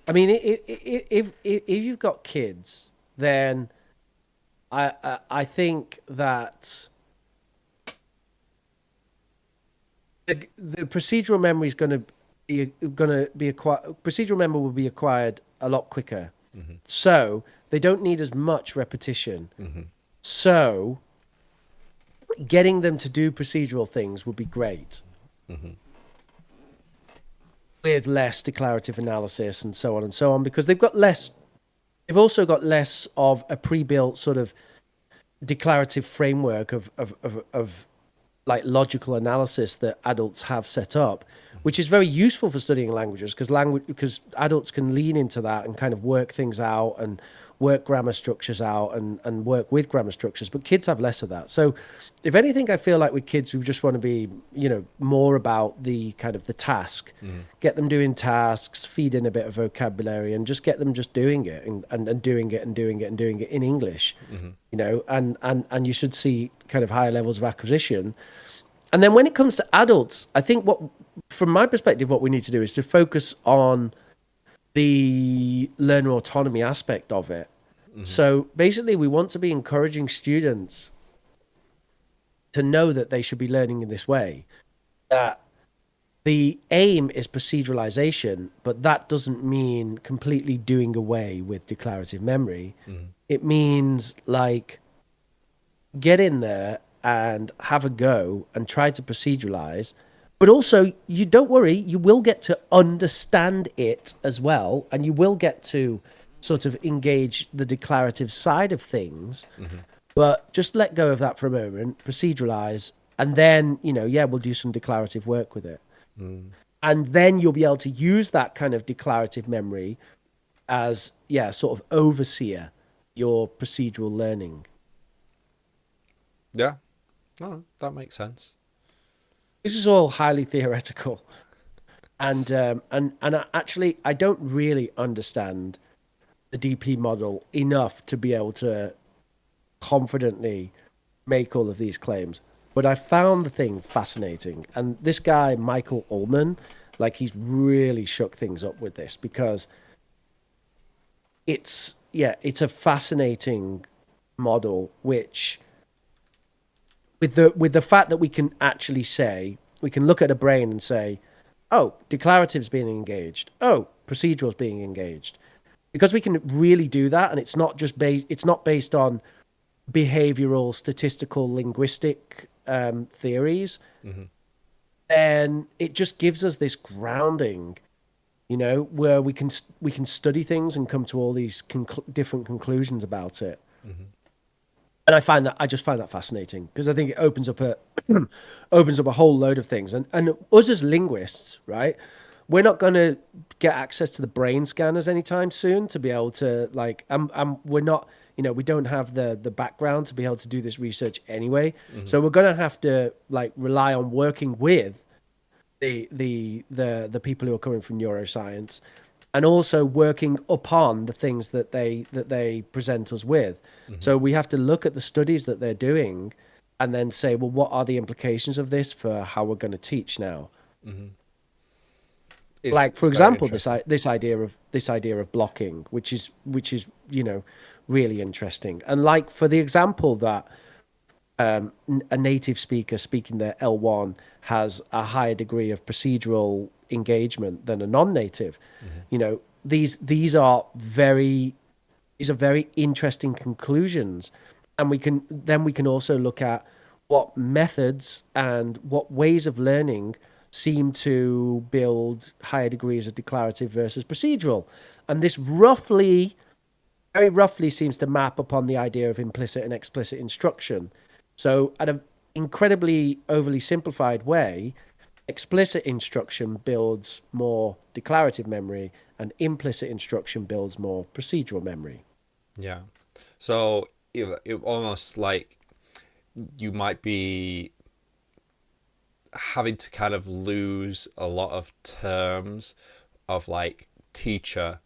I mean, if you've got kids, then I think that the procedural memory is going to be acquired. Procedural memory will be acquired a lot quicker, so they don't need as much repetition. So getting them to do procedural things would be great, with less declarative analysis and so on and so on, because they've also got less of a pre-built sort of declarative framework of like logical analysis that adults have set up, which is very useful for studying languages, because adults can lean into that and kind of work things out and work grammar structures out and work with grammar structures. But kids have less of that. So if anything, I feel like with kids, we just want to be, more about the kind of the task, get them doing tasks, feed in a bit of vocabulary, and just get them just doing it and doing it and doing it and doing it in English, and you should see kind of higher levels of acquisition. And then when it comes to adults, I think from my perspective, what we need to do is to focus on the learner autonomy aspect of it. So basically, we want to be encouraging students to know that they should be learning in this way, that the aim is proceduralization, but that doesn't mean completely doing away with declarative memory. It means like get in there and have a go and try to proceduralize. But also, you don't worry, you will get to understand it as well, and you will get to sort of engage the declarative side of things. But just let go of that for a moment, proceduralize, and then, we'll do some declarative work with it. And then you'll be able to use that kind of declarative memory as, sort of overseer your procedural learning. Yeah, no, that makes sense. This is all highly theoretical, and actually, I don't really understand the DP model enough to be able to confidently make all of these claims. But I found the thing fascinating, and this guy Michael Ullman, like, he's really shook things up with this, because it's a fascinating model, which with the fact that we can actually say, we can look at a brain and say, oh, declarative's being engaged. Oh, procedural's being engaged. Because we can really do that, and it's not just it's not based on behavioral, statistical, linguistic theories, then it just gives us this grounding, where we can study things and come to all these different conclusions about it. And I just find that fascinating, because I think it opens up a whole load of things. And us as linguists, right? We're not going to get access to the brain scanners anytime soon to be able to we're not, we don't have the background to be able to do this research anyway. So we're going to have to rely on working with the people who are coming from neuroscience, and also working upon the things that they present us with. So we have to look at the studies that they're doing and then say, well, what are the implications of this for how we're going to teach now? For example, this idea of blocking, which is really interesting. And for the example that a native speaker speaking their L1 has a higher degree of procedural engagement than a non-native. These are very interesting conclusions, and we can also look at what methods and what ways of learning seem to build higher degrees of declarative versus procedural. And this very roughly seems to map upon the idea of implicit and explicit instruction. So at an incredibly overly simplified way, explicit instruction builds more declarative memory, and implicit instruction builds more procedural memory. Yeah. So it almost like you might be having to kind of lose a lot of terms of teacher,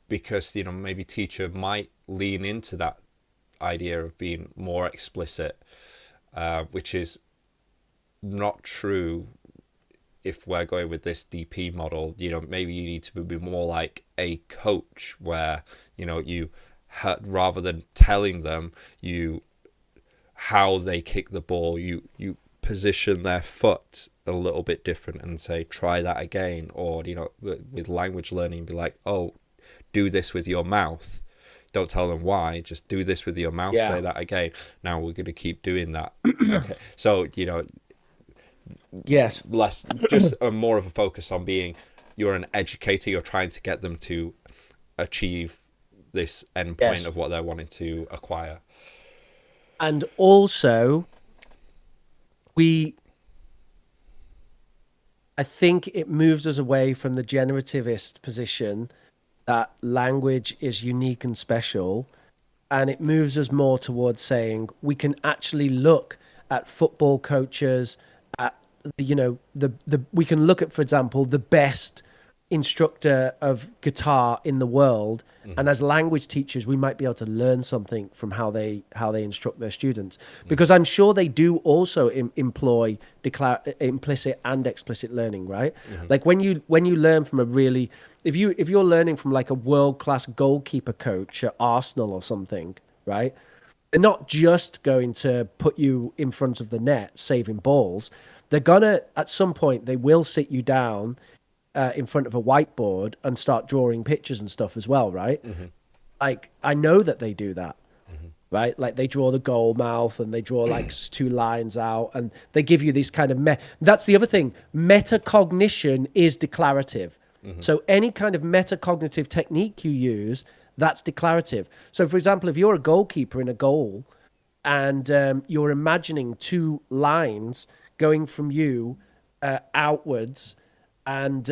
because maybe teacher might lean into that idea of being more explicit, which is not true if we're going with this DP model. Maybe you need to be more like a coach, where you rather than telling them how they kick the ball, you position their foot a little bit different and say, try that again. Or with language learning, be like, oh, do this with your mouth. Don't tell them why, just do this with your mouth. Say that again. Now we're going to keep doing that. Okay. So yes, less, just more of a focus on being, you're an educator, you're trying to get them to achieve this end point of what they're wanting to acquire. And also, I think it moves us away from the generativist position that language is unique and special, and it moves us more towards saying we can actually look at football coaches, at we can look at, for example, the best instructor of guitar in the world, and as language teachers we might be able to learn something from how they instruct their students, because I'm sure they do also employ implicit and explicit learning, right? Like when you learn from if you're learning from a world-class goalkeeper coach at Arsenal or something, right? They're not just going to put you in front of the net saving balls. They're gonna, at some point, they will sit you down in front of a whiteboard and start drawing pictures and stuff as well, right? I know that they do that, right? They draw the goal mouth and they draw two lines out, and they give you these kind of that's the other thing. Metacognition is declarative. So any kind of metacognitive technique you use, that's declarative. So for example, if you're a goalkeeper in a goal and you're imagining two lines going from you outwards, and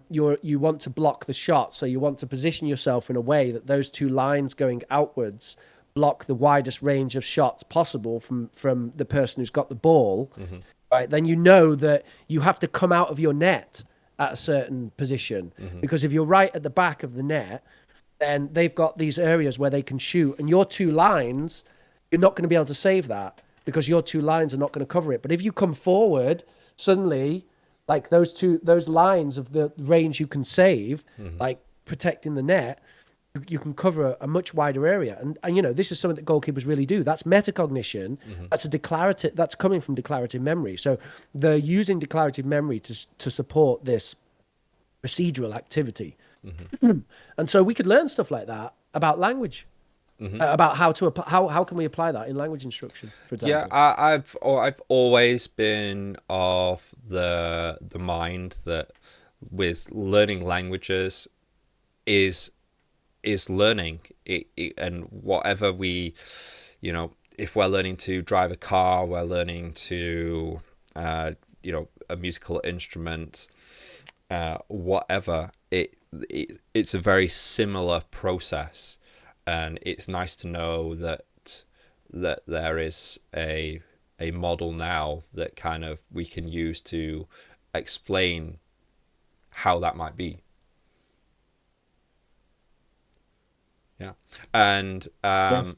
you want to block the shot, so you want to position yourself in a way that those two lines going outwards block the widest range of shots possible from the person who's got the ball, right? Then you know that you have to come out of your net at a certain position, because if you're right at the back of the net, then they've got these areas where they can shoot, and your two lines, you're not going to be able to save that, because your two lines are not going to cover it. But if you come forward, suddenly, those lines of the range you can save, protecting the net, you can cover a much wider area. And you know, this is something that goalkeepers really do. That's metacognition. That's a declarative. That's coming from declarative memory. So they're using declarative memory to support this procedural activity. And so we could learn stuff like that about language, about how can we apply that in language instruction, for example. Yeah, I've always been of the mind that with learning languages is learning and whatever we, you know, if we're learning to drive a car, we're learning to you know, a musical instrument, whatever, it's a very similar process, and it's nice to know that there is a model now that kind of we can use to explain how that might be. Yeah, and I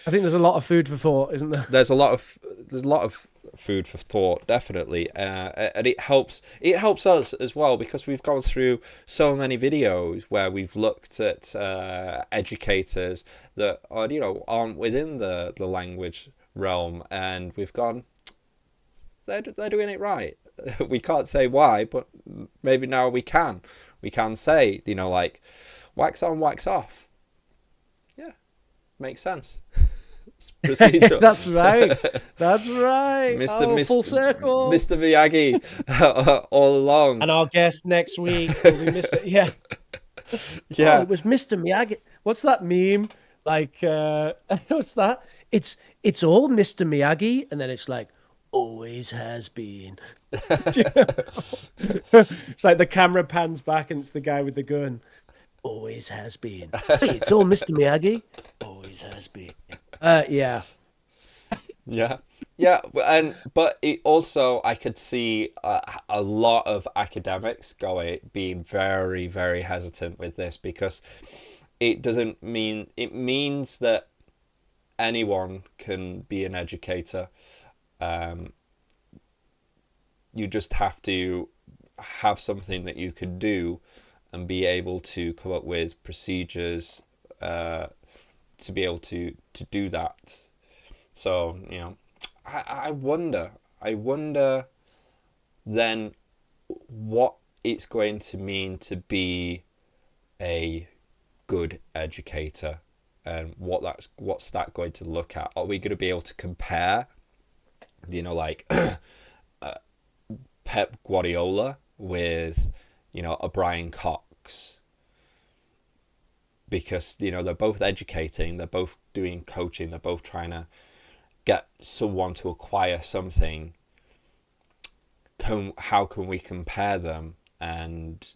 think there's a lot of food for thought, isn't there? there's a lot of food for thought, definitely, and it helps us as well, because we've gone through so many videos where we've looked at educators that are, you know, aren't within the language realm, and we've gone, they're doing it right. We can't say why, but maybe now we can say, you know, like, wax on, wax off. Yeah, makes sense. Procedural. That's right. That's right. Full circle. Mr. Miyagi, all along. And our guest next week will be Mr. Yeah. Yeah. Oh, it was Mr. Miyagi. What's that meme? Like, what's that? It's all Mr. Miyagi, and then it's like, always has been. It's like the camera pans back, and it's the guy with the gun. Always has been. Hey, it's all Mr. Miyagi. Always has been. Yeah. Yeah, but it also, I could see a lot of academics being very, very hesitant with this, because it means that anyone can be an educator. You just have to have something that you can do and be able to come up with procedures to be able to do that. So, you know, I wonder then what it's going to mean to be a good educator, and what's that going to look at. Are we going to be able to compare, you know, like Pep Guardiola with, you know, a Brian Cox? Because, you know, they're both educating, they're both doing coaching, they're both trying to get someone to acquire something. How can we compare them, and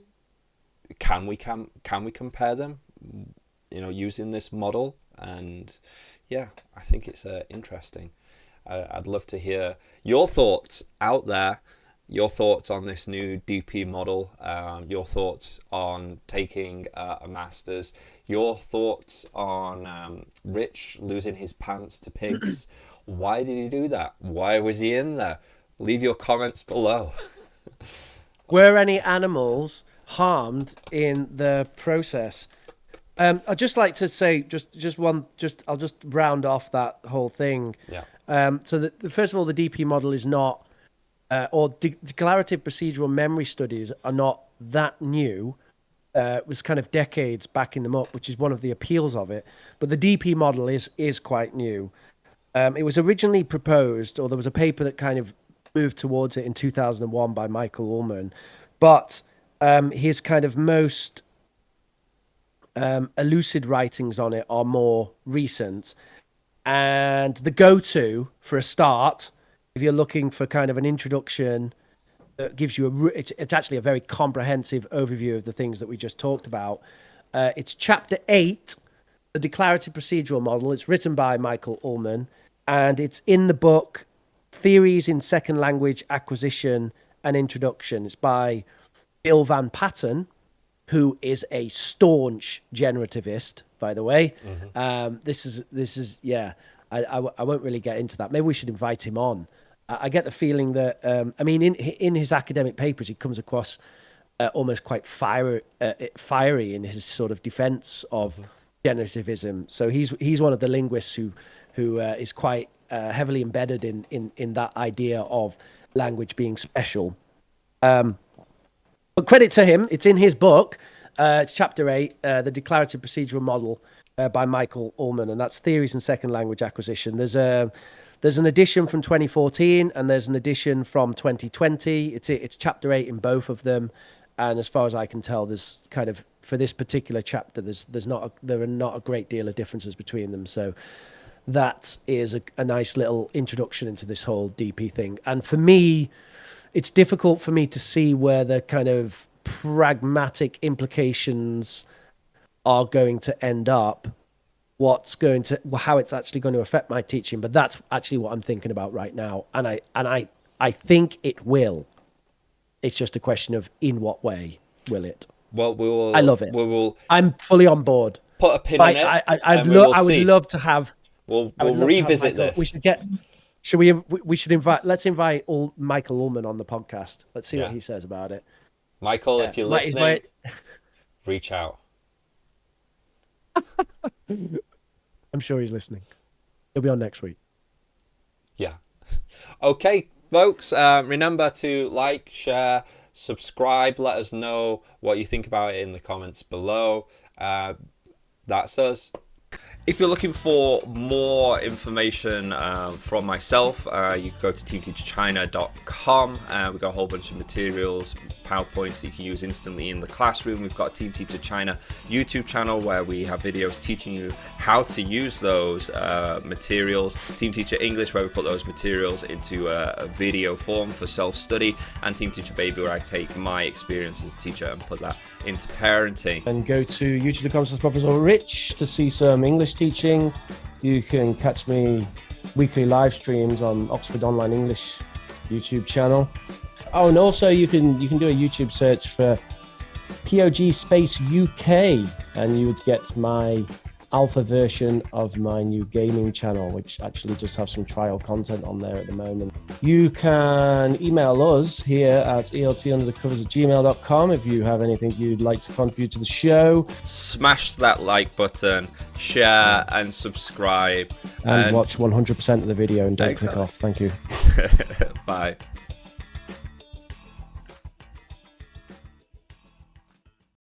can we compare them, you know, using this model? And yeah, I think it's interesting. I'd love to hear your thoughts out there, your thoughts on this new DP model, your thoughts on taking a master's, your thoughts on Rich losing his pants to pigs. Why did he do that? Why was he in there? Leave your comments below. Were any animals harmed in the process? I'd just like to say, I'll just round off that whole thing. Yeah. So first of all, the DP model is not, declarative procedural memory studies are not that new. It was kind of decades backing them up, which is one of the appeals of it. But the DP model is quite new. It was originally proposed, or there was a paper that kind of moved towards it in 2001 by Michael Ullman. But his kind of most elucid writings on it are more recent. And the go-to for a start, if you're looking for kind of an introduction that gives you it's actually a very comprehensive overview of the things that we just talked about. It's chapter 8, the declarative procedural model. It's written by Michael Ullman, and it's in the book Theories in Second Language Acquisition and Introduction. It's by Bill Van Patten, who is a staunch generativist, by the way. This is yeah. I won't really get into that. Maybe we should invite him on. I get the feeling that I mean, in his academic papers, he comes across almost quite fiery in his sort of defense of generativism. So he's one of the linguists who is quite heavily embedded in that idea of language being special. But credit to him, it's in his book. It's chapter 8, the Declarative Procedural Model by Michael Ullman, and that's Theories in Second Language Acquisition. There's an edition from 2014 and there's an edition from 2020. It's chapter 8 in both of them, and as far as I can tell, there's kind of, for this particular chapter, there are not a great deal of differences between them. So that is a nice little introduction into this whole DP thing. And for me, it's difficult for me to see where the kind of pragmatic implications are going to end up, how it's actually going to affect my teaching. But that's actually what I'm thinking about right now, and I think it will. It's just a question of in what way will it. Well, we will. I love it. We will. I'm fully on board. Put a pin in it. I would love to have. We'll revisit this. We should invite. Let's invite Michael Ullman on the podcast. Let's see what he says about it. Michael, if you're listening, reach out. I'm sure he's listening. He'll be on next week. Yeah. Okay, folks. Remember to like, share, subscribe. Let us know what you think about it in the comments below. That's us. If you're looking for more information from myself, you can go to teamteacherchina.com. We've got a whole bunch of materials, PowerPoints that you can use instantly in the classroom. We've got a Team Teacher China YouTube channel where we have videos teaching you how to use those materials. Team Teacher English, where we put those materials into a video form for self-study. And Team Teacher Baby, where I take my experience as a teacher and put that into parenting. And go to youtube.com/ProfesorRich to see some English teaching. You can catch me weekly live streams on Oxford Online English YouTube channel. Oh, and also you can do a YouTube search for POG space UK, and you would get my alpha version of my new gaming channel, which actually just have some trial content on there at the moment. You can email us here at eltunderthecovers@gmail.com if you have anything you'd like to contribute to the show. Smash that like button, share and subscribe. And watch 100% of the video and don't click off. Thank you. Bye.